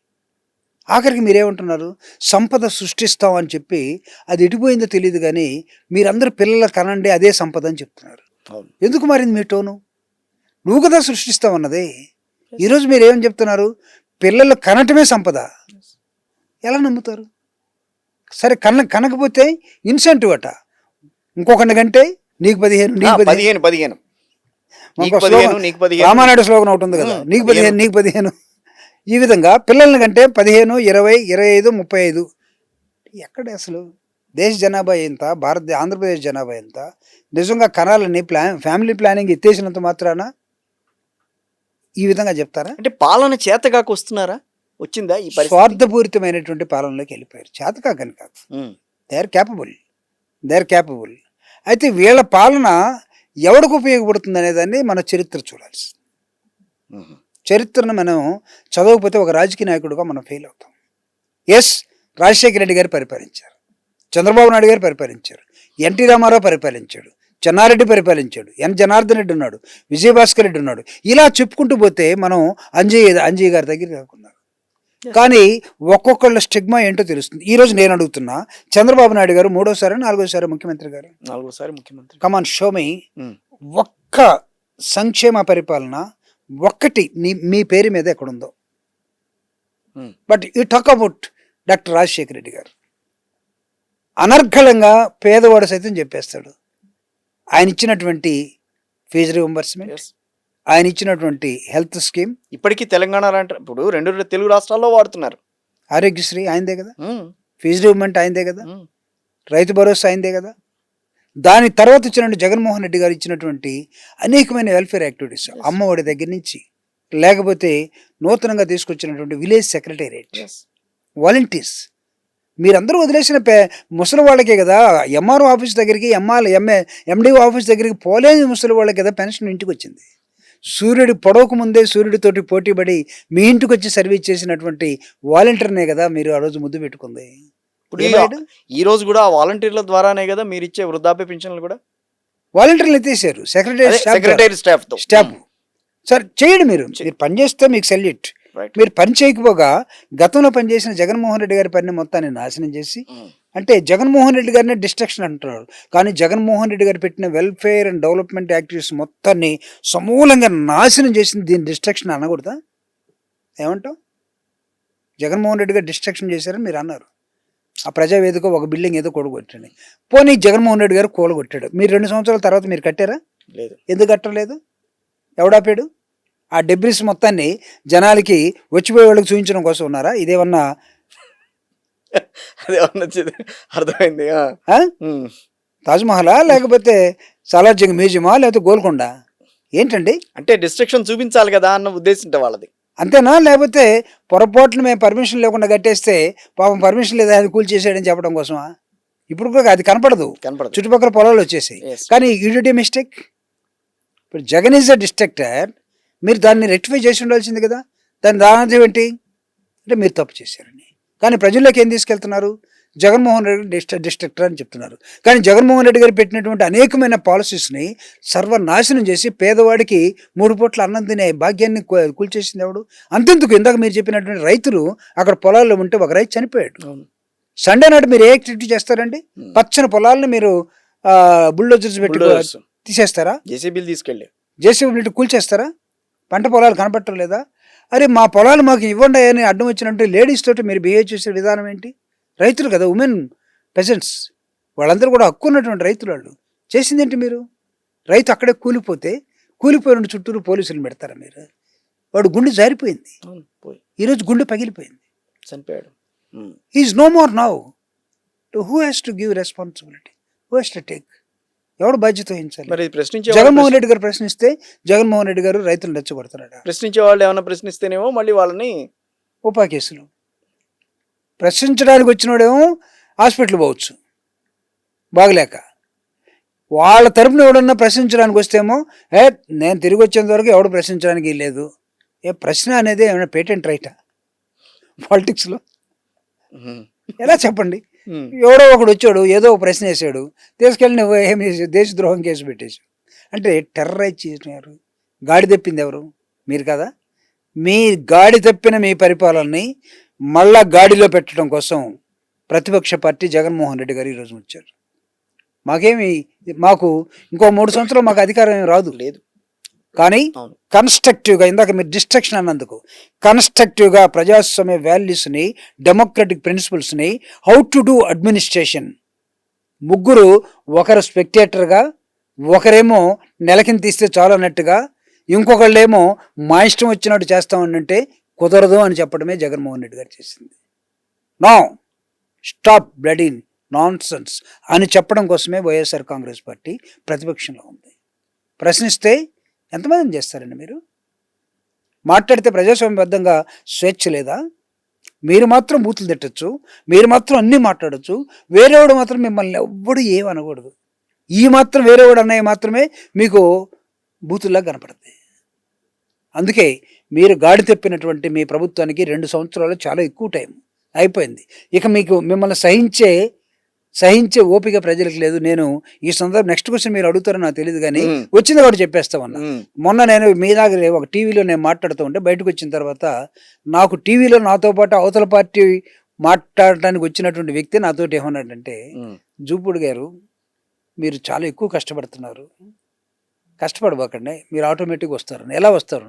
ఆఖరికి మీరేమంటున్నారు, సంపద సృష్టిస్తాం అని చెప్పి అది ఎటుపోయిందో తెలియదు, కానీ మీరందరూ పిల్లల కనండి అదే సంపద అని చెప్తున్నారు. ఎందుకు మారింది మీ టోను? నువ్వు కదా సృష్టిస్తావన్నదే. ఈరోజు మీరు ఏమని చెప్తున్నారు, పిల్లలు కనటమే సంపద. ఎలా నమ్ముతారు? సరే, కనకపోతే ఇన్సెంటివ్ అట, ఇంకొకటి కంటే నీకు 15 రామానాయుడు స్లోగన్ ఒకటి ఉంది కదా, నీకు 15 ఈ విధంగా పిల్లల్ని కంటే 15, 20, 25, 35. ఎక్కడ అసలు దేశ జనాభా ఎంత, ఆంధ్రప్రదేశ్ జనాభా ఎంత? నిజంగా కణాలని ఫ్యామిలీ ప్లానింగ్ ఎత్తేసినంత మాత్రాన ఈ విధంగా చెప్తారా? అంటే పాలన చేతకాక వస్తున్నారా? వచ్చిందా ఈ స్వార్థపూరితమైనటువంటి పాలనలోకి వెళ్ళిపోయారు. చేతకాకని కాదు, దే ఆర్ క్యాపబుల్. అయితే వీళ్ళ పాలన ఎవరికి ఉపయోగపడుతుంది అనేదాన్ని మన చరిత్ర చూడాల్సి. చరిత్రను మనం చదవకపోతే ఒక రాజకీయ నాయకుడిగా మనం ఫెయిల్ అవుతాం. రాజశేఖర రెడ్డి గారు పరిపాలించారు, చంద్రబాబు నాయుడు గారు పరిపాలించారు, ఎన్టీ రామారావు పరిపాలించాడు, చెన్నారెడ్డి పరిపాలించాడు, జనార్దన్ రెడ్డి ఉన్నాడు, విజయభాస్కర్ రెడ్డి ఉన్నాడు. ఇలా చెప్పుకుంటూ పోతే మనం అంజయ్య గారి దగ్గర కాకున్నారు. కానీ ఒక్కొక్కళ్ళ స్టిగ్మా ఏంటో తెలుస్తుంది. ఈ రోజు నేను అడుగుతున్నా, చంద్రబాబు నాయుడు గారు 3వ సారి 4వ సారి ముఖ్యమంత్రి గారు? 4వ సారి ముఖ్యమంత్రి. కమాన్ షో మీ ఒక్క సంక్షేమ పరిపాలన ఒక్కటి మీ పేరు మీద ఎక్కడుందో. But you talk about doctor Rajasekhara Reddy గారు. అనర్గళంగా పేదవాడు సైతం చెప్పేస్తాడు. ఆయన ఇచ్చినటువంటి ఫీజు రీయింబర్స్మెంట్, ఆయన ఇచ్చినటువంటి హెల్త్ స్కీమ్, ఇప్పటికీ తెలంగాణ ఇప్పుడు 2 తెలుగు రాష్ట్రాల్లో వాడుతున్నారు. ఆరోగ్యశ్రీ ఆయనదే కదా, ఫీజు రీయింబర్స్మెంట్ ఆయనదే కదా, రైతు భరోసా ఆయనదే కదా. దాని తర్వాత ఇచ్చినటువంటి జగన్మోహన్ రెడ్డి గారు ఇచ్చినటువంటి అనేకమైన వెల్ఫేర్ యాక్టివిటీస్, అమ్మఒడి దగ్గర నుంచి, లేకపోతే నూతనంగా తీసుకొచ్చినటువంటి విలేజ్ సెక్రటేరియట్, వాలంటీర్స్, మీరందరూ వదిలేసిన ముసలి వాళ్ళకే కదా ఎంఆర్ఓ ఆఫీస్ దగ్గరికి, ఎండిఓ ఆఫీస్ దగ్గరికి పోలేని ముసలి వాళ్ళకి కదా పెన్షన్ ఇంటికి వచ్చింది. సూర్యుడు పొడవకు ముందే సూర్యుడితోటి పోటీపడి మీ ఇంటికి వచ్చి సర్వీస్ చేసినటువంటి వాలంటీర్నే కదా మీరు ఆ రోజు ముద్దు పెట్టుకుంది. ఇప్పుడు ఈ రోజు కూడా వాలంటీర్ల ద్వారానే కదా మీరు ఇచ్చే వృద్ధాప్య పింఛన్లు కూడా వాలంటీర్లు ఎత్తేసారు. సెక్రటరీ స్టాఫ్ సార్ చేయండి. మీరు పనిచేస్తే మీకు సెల్యూట్. మీరు పని చేయకపోగా గతంలో పనిచేసిన జగన్మోహన్ రెడ్డి గారి పని మొత్తాన్ని నాశనం చేసి, అంటే జగన్మోహన్ రెడ్డి గారిని డిస్ట్రక్షన్ అంటున్నారు, కానీ జగన్మోహన్ రెడ్డి గారు పెట్టిన వెల్ఫేర్ అండ్ డెవలప్మెంట్ యాక్టివిటీస్ మొత్తాన్ని సమూలంగా నాశనం చేసింది. దీన్ని డిస్ట్రక్షన్ అనకూడదా? ఏమంటావు? జగన్మోహన్ రెడ్డి గారు డిస్ట్రక్షన్ చేశారని మీరు అన్నారు. ఆ ప్రజావేదిక ఒక బిల్డింగ్ ఏదో కూడగొట్టండి, పోనీ జగన్మోహన్ రెడ్డి గారు కూలగొట్టాడు. మీరు 2 సంవత్సరాల తర్వాత మీరు కట్టారా? లేదు. ఎందుకు కట్టలేదు? ఎవడాపాడు? ఆ డెబ్రిస్ మొత్తాన్ని జనాలకి వచ్చిపోయే వాళ్ళకి చూపించడం కోసం ఉన్నారా? ఇదేమన్నా అర్థమైంది? తాజ్మహలా, లేకపోతే సాలార్జంగ్ మ్యూజియమా, లేకపోతే గోల్కొండ? ఏంటండి? అంటే డిస్ట్రక్షన్ చూపించాలి కదా అన్న ఉద్దేశం వాళ్ళది, అంతేనా? లేకపోతే పొరపాట్లు మేము పర్మిషన్ లేకుండా కట్టేస్తే పాపం పర్మిషన్ లేదా అది కూల్ చేసేయడని చెప్పడం కోసమా? ఇప్పుడు కూడా అది కనపడదు, చుట్టుపక్కల పొలాలు వచ్చేసాయి. కానీ యూ డిడ్ ఏ మిస్టేక్. ఇప్పుడు జగన్ ఈజ్ అ డిస్ట్రక్టర్, మీరు దాన్ని రెక్టిఫై చేసి ఉండాల్సింది కదా. దాని దాని ఏంటి అంటే మీరు తప్పు చేశారని. కానీ ప్రజల్లోకి ఏం తీసుకెళ్తున్నారు? జగన్మోహన్ రెడ్డి డిస్ట్రక్టర్ అని చెప్తున్నారు. కానీ జగన్మోహన్ రెడ్డి గారు పెట్టినటువంటి అనేకమైన పాలసీస్ని సర్వనాశనం చేసి పేదవాడికి 3 పూట్ల అన్నం తినే భాగ్యాన్ని కూల్చేసింది ఎవడు? అంతెందుకు, ఇందాక మీరు చెప్పినటువంటి రైతులు అక్కడ పొలాల్లో ఉంటే ఒక రైతు చనిపోయాడు. సండే నాడు మీరు ఏ యాక్టివిటీ చేస్తారండి? పచ్చని పొలాలను మీరు బుల్డోజర్స్ పెట్టి తీసేస్తారా? జేసీబీలు కూల్చేస్తారా? పంట పొలాలు కనపడటం లేదా? అరే మా పొలాలు మాకు ఇవ్వండి అని అడ్డం వచ్చినట్టు లేడీస్ తోటి మీరు బిహేవ్ చేసే విధానం ఏంటి? రైతులు కదా, ఉమెన్ పెజెంట్స్, వాళ్ళందరూ కూడా హక్కు ఉన్నటువంటి రైతులు. వాళ్ళు చేసిందేంటి? మీరు రైతు అక్కడే కూలిపోయిన చుట్టూరు పోలీసులు పెడతారా మీరు? వాడు గుండె జారిపోయింది, ఈరోజు గుండె పగిలిపోయింది, చనిపోయాడు. Is no more now. Who has to give responsibility? Who has to take? ఎవడు బాధ్యత వహించాలి? జగన్మోహన్ రెడ్డి గారు ప్రశ్నిస్తే జగన్మోహన్ రెడ్డి గారు రైతులు రెచ్చగొడతారట. ప్రశ్నించే వాళ్ళు ఏమైనా ప్రశ్నిస్తేనేమో మళ్ళీ వాళ్ళని ఉపా కేసులు. ప్రశ్నించడానికి వచ్చినోడేమో హాస్పిటల్ పోవచ్చు బాగలేక, వాళ్ళ తరపున ఎవడన్నా ప్రశ్నించడానికి వస్తేమో నేను తిరిగి వచ్చేంత వరకు ఎవడు ప్రశ్నించడానికి లేదు. ప్రశ్న అనేది ఏమైనా పేటెంట్ రైటా పాలిటిక్స్లో? ఎలా చెప్పండి? ఎవడో ఒకడు వచ్చాడు, ఏదో ఒక ప్రశ్న వేసాడు, తీసుకెళ్ళి నువ్వు ఏమి దేశద్రోహం కేసు పెట్టేశావు అంటే టెర్రరైజ్ చేసినారు. గాడి తప్పింది ఎవరు? మీరు కదా. మీ గాడి తప్పిన మీ పరిపాలనని మళ్ళా గాడిలో పెట్టడం కోసం ప్రతిపక్ష పార్టీ జగన్మోహన్ రెడ్డి గారు ఈరోజు వచ్చారు. మాకు ఇంకో 3 సంవత్సరాలు మాకు అధికారం రాదు, లేదు. కానీ కన్స్ట్రక్టివ్గా, ఇందాక మీరు డిస్ట్రక్షన్ అన్నందుకు, కన్స్ట్రక్టివ్గా ప్రజాస్వామ్య వాల్యూస్ని, డెమోక్రటిక్ ప్రిన్సిపల్స్ని, హౌ టు డూ అడ్మినిస్ట్రేషన్, ముగ్గురు, ఒకరు స్పెక్టేటర్గా, ఒకరేమో నెలకిని తీస్తే చాలు అన్నట్టుగా, ఇంకొకళ్ళేమో మా ఇష్టం వచ్చినట్టు చేస్తామనంటే కుదరదు అని చెప్పడమే జగన్మోహన్ రెడ్డి గారు చేసింది. నో స్టాప్ బ్లడీ నాన్సెన్స్ అని చెప్పడం కోసమే వైఎస్ఆర్ కాంగ్రెస్ పార్టీ ప్రతిపక్షంలో ఉంది. ప్రశ్నిస్తే ఎంతమందిని చేస్తారండి మీరు? మాట్లాడితే ప్రజాస్వామ్యబద్ధంగా స్వేచ్ఛ లేదా? మీరు మాత్రం బూతులు తిట్టచ్చు, మీరు మాత్రం అన్నీ మాట్లాడచ్చు, వేరేవాడు మాత్రం మిమ్మల్ని ఎవ్వడు ఏమనకూడదు. ఈ మాత్రం వేరేవాడు అన్నయ్య మాత్రమే మీకు బూతుల్లా కనపడుతుంది. అందుకే మీరు గాడి తెప్పినటువంటి మీ ప్రభుత్వానికి 2 సంవత్సరాలు చాలా ఎక్కువ టైం అయిపోయింది. ఇక మిమ్మల్ని సహించే సహించే ఓపిక ప్రజలకు లేదు. నేను ఈ సందర్భం నెక్స్ట్ క్వశ్చన్ మీరు అడుగుతారో నాకు తెలియదు కానీ వచ్చింది కూడా చెప్పేస్తామన్నా. మొన్న నేను మీలాగే ఒక టీవీలో నేను మాట్లాడుతూ ఉంటే బయటకు వచ్చిన తర్వాత నాకు టీవీలో నాతో పాటు అవతల పార్టీ మాట్లాడటానికి వచ్చినటువంటి వ్యక్తి నాతోటి ఏమన్నాడంటే, జూపూడి గారు మీరు చాలా ఎక్కువ కష్టపడుతున్నారు, కష్టపడబోకండి, మీరు ఆటోమేటిక్గా వస్తారు. ఎలా వస్తారు?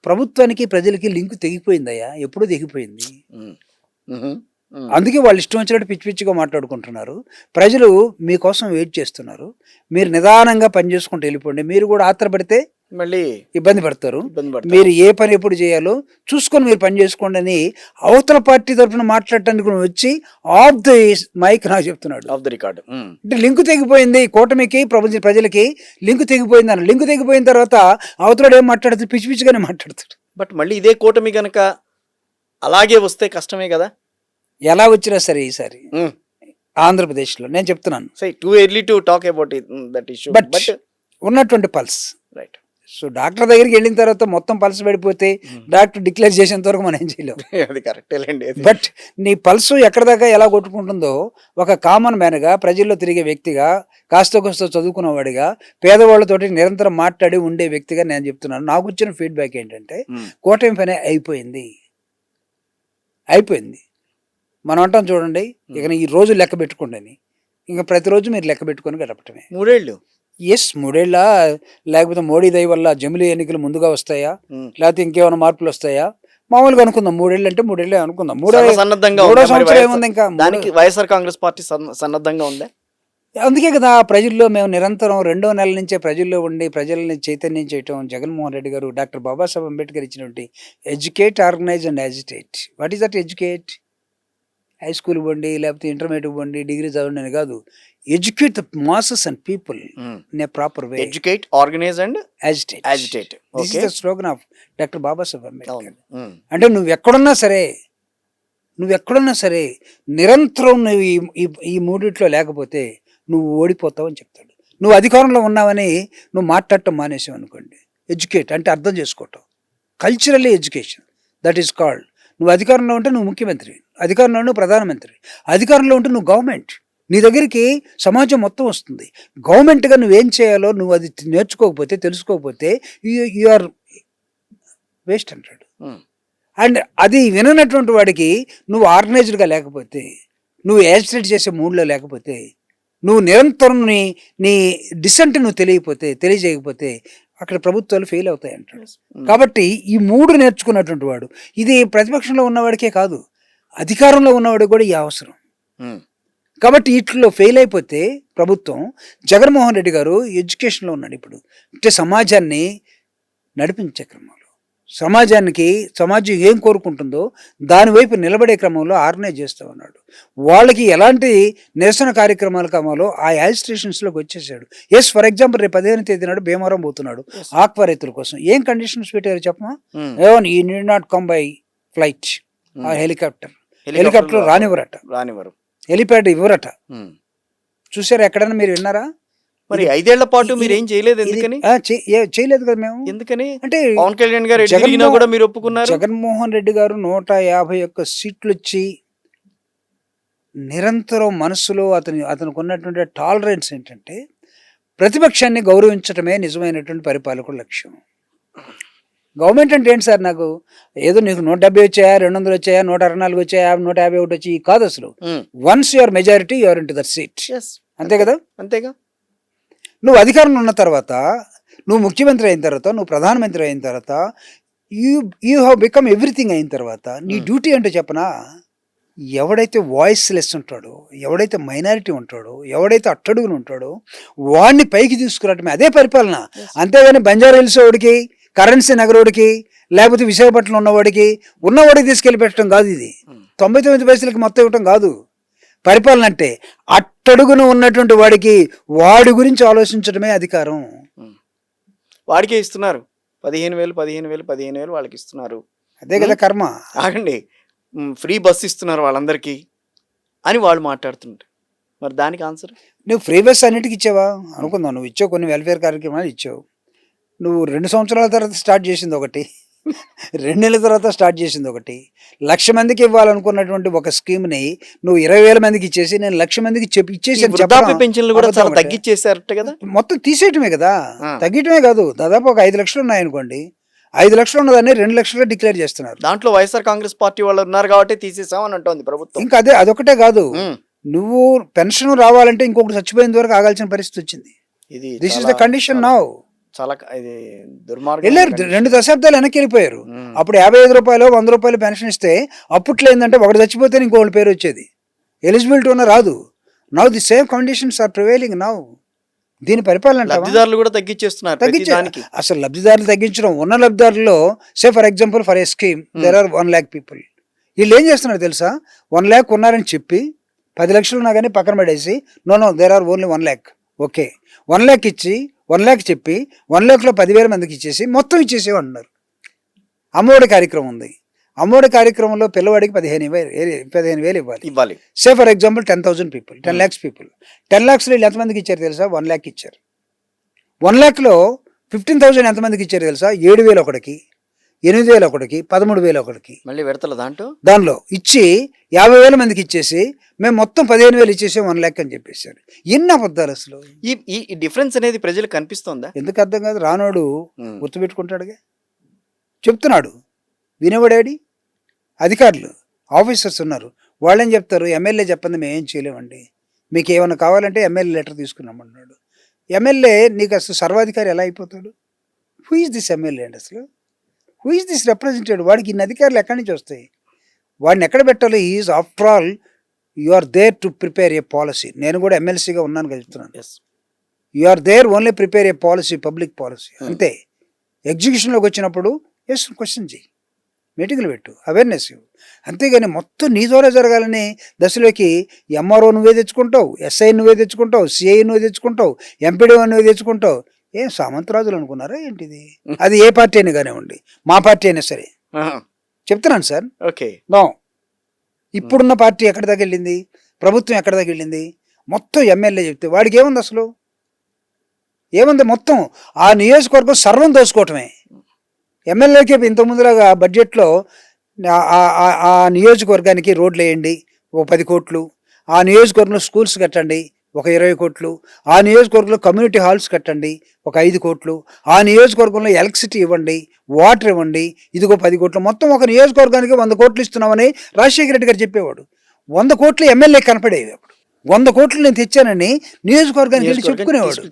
ప్రభుత్వానికి ప్రజలకి లింక్ తెగిపోయిందయ్యా, ఎప్పుడూ తెగిపోయింది. అందుకే వాళ్ళు ఇష్టం వచ్చినట్టు పిచ్చి పిచ్చిగా మాట్లాడుకుంటున్నారు. ప్రజలు మీకోసం వెయిట్ చేస్తున్నారు. మీరు నిదానంగా పని చేసుకుంటూ వెళ్ళిపోండి. మీరు కూడా ఆత్రపడితే మళ్ళీ ఇబ్బంది పడతారు. మీరు ఏ పని ఎప్పుడు చేయాలో చూసుకొని మీరు పని చేసుకోండి అని అవతల పార్టీ తరఫున మాట్లాడటానికి వచ్చి ఆఫ్ ది మైక్ నాకు చెప్తున్నాడు. Of the record. అంటే లింక్ తెగిపోయింది, కూటమికి ప్రజలకి లింక్ తెగిపోయింది అని. లింక్ తెగిపోయిన తర్వాత అవతల ఏం మాట్లాడుతాడు? పిచ్చి పిచ్చిగానే మాట్లాడతాడు. బట్ మళ్ళీ ఇదే కూటమి కనుక అలాగే వస్తే కష్టమే కదా. ఎలా వచ్చినా సరే ఈసారి ఆంధ్రప్రదేశ్లో నేను చెప్తున్నాను, too early to talk about that issue, but ఉన్నటువంటి పల్స్ రైట్. సో డాక్టర్ దగ్గరికి వెళ్ళిన తర్వాత మొత్తం పల్స్ పడిపోతే డాక్టర్ డిక్లేర్ చేసేంత వరకు మనం ఏం చేయలేము. అది కరెక్టేలేండి. బట్ నీ పల్స్ ఎక్కడ దాకా ఎలా కొట్టుకుంటుందో ఒక కామన్ మ్యాన్గా, ప్రజల్లో తిరిగే వ్యక్తిగా, కాస్త కోస్త చదువుకున్నవాడిగా, పేదవాళ్ళతోటి నిరంతరం మాట్లాడి ఉండే వ్యక్తిగా నేను చెప్తున్నాను. నాకు వచ్చిన ఫీడ్బ్యాక్ ఏంటంటే కూటమి పని అయిపోయింది. మనం అంటాం చూడండి, ఇక ఈ రోజు లెక్క పెట్టుకోండి, ఇంకా ప్రతిరోజు మీరు లెక్క పెట్టుకొని గడపటమే. 3 ఏళ్ళు ఎస్ 3 ఏళ్ళ, లేకపోతే మోడీ దయ వల్ల జమిలీ ఎన్నికలు ముందుగా వస్తాయా, లేకపోతే ఇంకేమైనా మార్పులు వస్తాయా? మామూలుగా అనుకుందాం, 3 ఏళ్ళు అంటే 3 ఏళ్ళే అనుకుందాం. మూడో సంవత్సరం ఏముంది ఇంకా. దానికి వైఎస్ఆర్ కాంగ్రెస్ పార్టీ సన్నద్ధంగా ఉందా? అందుకే కదా ప్రజల్లో మేము నిరంతరం 2వ నెల నుంచే ప్రజల్లో ఉండి ప్రజల్ని చైతన్యం చేయటం. జగన్మోహన్ రెడ్డి గారు, డాక్టర్ బాబాసాహెబ్ అంబేద్కర్ ఇచ్చినటువంటి educate, organise and agitate. What is that educate? High school పోండి, లేకపోతే ఇంటర్మీడియట్ పోండి, డిగ్రీ చదవండి అని కాదు. Educate the masses and people in a proper way. Educate, organise and agitate. This is the slogan of doctor Babasaheb Ambedkar. అంటే నువ్వు ఎక్కడున్నా సరే నిరంతరం నువ్వు ఈ మూడిట్లో లేకపోతే నువ్వు ఓడిపోతావు అని చెప్తాడు. నువ్వు అధికారంలో ఉన్నావని నువ్వు మాట్లాడటం మానేసావు అనుకోండి. ఎడ్యుకేట్ అంటే అర్థం చేసుకోవటం, culturally education, that is called. నువ్వు అధికారంలో ఉంటే నువ్వు ముఖ్యమంత్రి, అధికారంలో ఉంటే ప్రధానమంత్రి, అధికారంలో ఉంటే నువ్వు గవర్నమెంట్. నీ దగ్గరికి సమాజం మొత్తం వస్తుంది. గవర్నమెంట్గా నువ్వేం చేయాలో నువ్వు అది నేర్చుకోకపోతే, తెలుసుకోకపోతే యు ఆర్ వేస్ట్ అంటాడు. అండ్ అది విననటువంటి వాడికి నువ్వు ఆర్గనైజ్డ్గా లేకపోతే, నువ్వు యాజిటేట్ చేసే మూడ్లో లేకపోతే, నువ్వు నిరంతరం నీ డిసెంట్ నువ్వు తెలియజేయకపోతే అక్కడ ప్రభుత్వాలు ఫెయిల్ అవుతాయి అంటాడు. కాబట్టి ఈ 3 నేర్చుకున్నటువంటి వాడు, ఇది ప్రతిపక్షంలో ఉన్నవాడికే కాదు, అధికారంలో ఉన్నవాడికి కూడా ఈ అవసరం. కాబట్టి వీటిలో ఫెయిల్ అయిపోతే ప్రభుత్వం, జగన్మోహన్ రెడ్డి గారు ఎడ్యుకేషన్లో ఉన్నాడు ఇప్పుడు. అంటే సమాజాన్ని నడిపించే క్రమంలో, సమాజం ఏం కోరుకుంటుందో దానివైపు నిలబడే క్రమంలో ఆర్గనైజ్ చేస్తూ ఉన్నాడు. వాళ్ళకి ఎలాంటి నిరసన కార్యక్రమాలు కావాలో ఆ యాజిస్ట్రేషన్స్లోకి వచ్చేసాడు. ఎస్, ఫర్ ఎగ్జాంపుల్ రేపు 15వ తేదీ నాడు భీమవరం పోతున్నాడు ఆక్వా రైతుల కోసం. ఏం కండిషన్స్ పెట్టారు చెప్పమా? ఈ need not come by flight, helicopter రానివ్వరు, హెలిప్యాడ్ ఇవ్వరట. చూసారా ఎక్కడైనా మీరు విన్నారా? మరి 5 ఏళ్ల పాటు మీరు ఏం చేయలేదు, ఎందుకని? చేయలేదు కదా మేము. ఎందుకని అంటే పవన్ కళ్యాణ్ గారు కూడా మీరు ఒప్పుకున్నారు. జగన్మోహన్ రెడ్డి గారు 151 సీట్లు వచ్చి నిరంతరం మనస్సులో అతనికి ఉన్నటువంటి టాలరెన్స్ ఏంటంటే ప్రతిపక్షాన్ని గౌరవించటమే నిజమైనటువంటి పరిపాలకుల లక్ష్యం. గవర్నమెంట్ అంటే ఏంటి సార్? నాకు ఏదో నీకు 170 వచ్చాయా, 200 వచ్చాయా, 164 వచ్చాయా, 151 వచ్చి కాదు అసలు. Once your majority your in to that seat. అంతే కదా? అంతేగా. నువ్వు అధికారంలో ఉన్న తర్వాత, నువ్వు ముఖ్యమంత్రి అయిన తర్వాత, నువ్వు ప్రధానమంత్రి అయిన తర్వాత, యూ హ్యావ్ బికమ్ ఎవ్రీథింగ్ అయిన తర్వాత నీ డ్యూటీ అంటే చెప్పనా, ఎవడైతే వాయిస్లెస్ ఉంటాడో, ఎవడైతే మైనారిటీ ఉంటాడో, ఎవడైతే అట్టడుగులు ఉంటాడో వాడిని పైకి తీసుకురావటమే అదే పరిపాలన. అంతేగాని బంజారా హిల్స్ వాడికి, కరెన్సీ నగరోడికి, లేకపోతే విశాఖపట్నంలో ఉన్నవాడికి తీసుకెళ్ళి పెట్టడం కాదు. ఇది 99 పైసలకి మొత్తం ఇవ్వటం కాదు పరిపాలన. అంటే అట్టడుగున ఉన్నటువంటి వాడి గురించి ఆలోచించడమే అధికారం. వాడికే ఇస్తున్నారు 15,000 వాళ్ళకి ఇస్తున్నారు. అదే కదా కర్మ. ఆగండి, ఫ్రీ బస్ ఇస్తున్నారు వాళ్ళందరికీ అని వాళ్ళు మాట్లాడుతుంటారు. మరి దానికి ఆన్సర్? నువ్వు ఫ్రీ బస్ అన్నిటికి ఇచ్చావా అనుకుందాం. నువ్వు ఇచ్చావు, కొన్ని వెల్ఫేర్ కార్యక్రమాలు ఇచ్చావు. నువ్వు 2 సంవత్సరాల తర్వాత స్టార్ట్ చేసింది ఒకటి, 2 నెలల తర్వాత స్టార్ట్ చేసింది ఒకటి. 1,00,000 మందికి ఇవ్వాలనుకున్నటువంటి ఒక స్కీమ్‌ని నువ్వు 20,000 మందికి ఇచ్చేసి నేను 1,00,000 మందికి ఇచ్చేసాను వృద్ధాప్య చెప్పడం పెన్షన్లు కూడా అబద్ధం చాలా ఒకటే. తగ్గించేశారట కదా. మొత్తం తీసేయటమే కదా, ఆ. తగ్గటమే కాదు. దాదాపు ఒక 5,00,000 ఉన్నాయనుకోండి, 5,00,000 ఉన్నదాన్ని 2,00,000 డిక్లేర్ చేస్తున్నారు. దాంట్లో వైఎస్ఆర్ కాంగ్రెస్ పార్టీ వాళ్ళు ఉన్నారు కాబట్టి తీసేసాం అని అంటోంది ప్రభుత్వం. ఇంకా అదొకటే కాదు, ఉమ్. నువ్వు పెన్షన్ రావాలంటే ఇంకొకటి చచ్చిపోయేంత వరకు ఆగాల్సిన పరిస్థితి వచ్చింది. ఇది దిస్ ఇస్ చాలా- ద కండిషన్ చాలా- నౌ. చాలా ఇది దుర్మార్గం. వెళ్ళారు 2 దశాబ్దాలు వెనక్కి వెళ్ళిపోయారు. ఉమ్. అప్పుడు 55 రూపాయలు 100 రూపాయలు పెన్షన్ ఇస్తే అప్పట్లో ఏంటంటే ఒకటి చచ్చిపోతే ఇంకొకటి పేరు వచ్చేది, ఎలిజిబిలిటీ ఉన్న రాదు. Now the same conditions are prevailing now. దీని పరిపాలన అంటావా? లబ్ధిదారులు కూడా తగ్గించేస్తున్నారు ప్రతి దానికి. అసలు లబ్ధిదారులు తగ్గించడం, ఉన్న లబ్ధిదారుల్లో say for example for a scheme there are 1 lakh people. వీళ్ళు ఏం చేస్తున్నారు తెలుసా, 1 lakh ఉన్నారని చెప్పి 10 లక్షలు ఉన్నా కానీ పక్కన పడేసి no there are only 1 lakh. Okay, 1 lakh ఇచ్చి 1 lakh చెప్పి 1 lakhలో 10,000 మందికి ఇచ్చేసి మొత్తం ఇచ్చేసేవి అంటున్నారు. అమ్మఒడి కార్యక్రమం ఉంది, అమ్మఒడి కార్యక్రమంలో పిల్లవాడికి 15,000 ఇవ్వాలి. సే for example 10,000 people, 10 lakhs people. 10 lakhsలో వీళ్ళు ఎంతమందికి ఇచ్చారు తెలుసా? 1 lakh ఇచ్చారు. 1 lakhలో 15,000 ఎంతమందికి ఇచ్చారు తెలుసా? 7,000 ఒకటికి, 8,000 ఒకటికి, 13,000 ఒకటికి. మళ్ళీ పెడతల దానిలో ఇచ్చి 50,000 మందికి ఇచ్చేసి మేము మొత్తం 15,000 ఇచ్చేసి 1 lakh అని చెప్పేశారు. ఎన్ని అబద్ధాలు అసలు! ఈ డిఫరెన్స్ అనేది ప్రజలకు కనిపిస్తుందా? ఎందుకు అర్థం కాదు? రానోడు గుర్తుపెట్టుకుంటాడుగా, చెప్తున్నాడు, వినేవాడాడి. అధికారులు ఆఫీసర్స్ ఉన్నారు, వాళ్ళేం చెప్తారు? ఎమ్మెల్యే చెప్పండి మేము ఏం చేయలేమండి, మీకు ఏమైనా కావాలంటే ఎమ్మెల్యే లెటర్ తీసుకున్నామన్నాడు. ఎమ్మెల్యే నీకు అసలు సర్వాధికారి ఎలా అయిపోతాడు? హూ ఈజ్ దిస్ ఎమ్మెల్యే అండి అసలు? Who is this representative? వాడికి ఇన్ని అధికారులు ఎక్కడి నుంచి వస్తాయి? వాడిని ఎక్కడ పెట్టాలి? Is after all you are there to prepare a policy. నేను కూడా ఎమ్మెల్సీగా ఉన్నాను కదా చెప్తున్నాను. You are there only prepare a policy, public policy అంతే. ఎగ్జిక్యూషన్లోకి వచ్చినప్పుడు ఎస్ క్వశ్చన్ చేయి, మీటింగ్లు పెట్టు, అవేర్నెస్ ఇవ్వు. అంతేగాని మొత్తం నీ ద్వారా జరగాలని దశలోకి ఎంఆర్ఓ నువ్వే తెచ్చుకుంటావు, ఎస్ఐ నువ్వే తెచ్చుకుంటావు, సిఐ నువ్వే తెచ్చుకుంటావు, ఎంపీడీఓ నువ్వే తెచ్చుకుంటావు. ఏం సామంతరాజులు అనుకున్నారా ఏంటిది? అది ఏ పార్టీ అయినా కానివ్వండి, మా పార్టీ అయినా సరే చెప్తున్నాను సార్. ఓకే, నో, ఇప్పుడున్న పార్టీ ఎక్కడి దాకా వెళ్ళింది, ప్రభుత్వం ఎక్కడి దాకా వెళ్ళింది? మొత్తం ఎమ్మెల్యే చెప్తే వాడికి ఏముంది అసలు? ఏముంది? మొత్తం ఆ నియోజకవర్గం సర్వం దోచుకోవటమే. ఎమ్మెల్యేకి ఇంత ముందులాగా బడ్జెట్లో ఆ నియోజకవర్గానికి రోడ్లు వేయండి ఒక 10 కోట్లు, ఆ నియోజకవర్గంలో స్కూల్స్ కట్టండి ఒక 20 కోట్లు, ఆ నియోజకవర్గంలో కమ్యూనిటీ హాల్స్ కట్టండి ఒక 5 కోట్లు, ఆ నియోజకవర్గంలో ఎలక్ట్రిసిటీ ఇవ్వండి, వాటర్ ఇవ్వండి, ఇదిగో 10 కోట్లు. మొత్తం ఒక నియోజకవర్గానికి 100 కోట్లు ఇస్తున్నామని రాజశేఖర రెడ్డి గారు చెప్పేవాడు. 100 కోట్లు ఎమ్మెల్యే కనపడేవి. అప్పుడు 100 కోట్లు నేను తెచ్చానని నియోజకవర్గానికి వెళ్ళి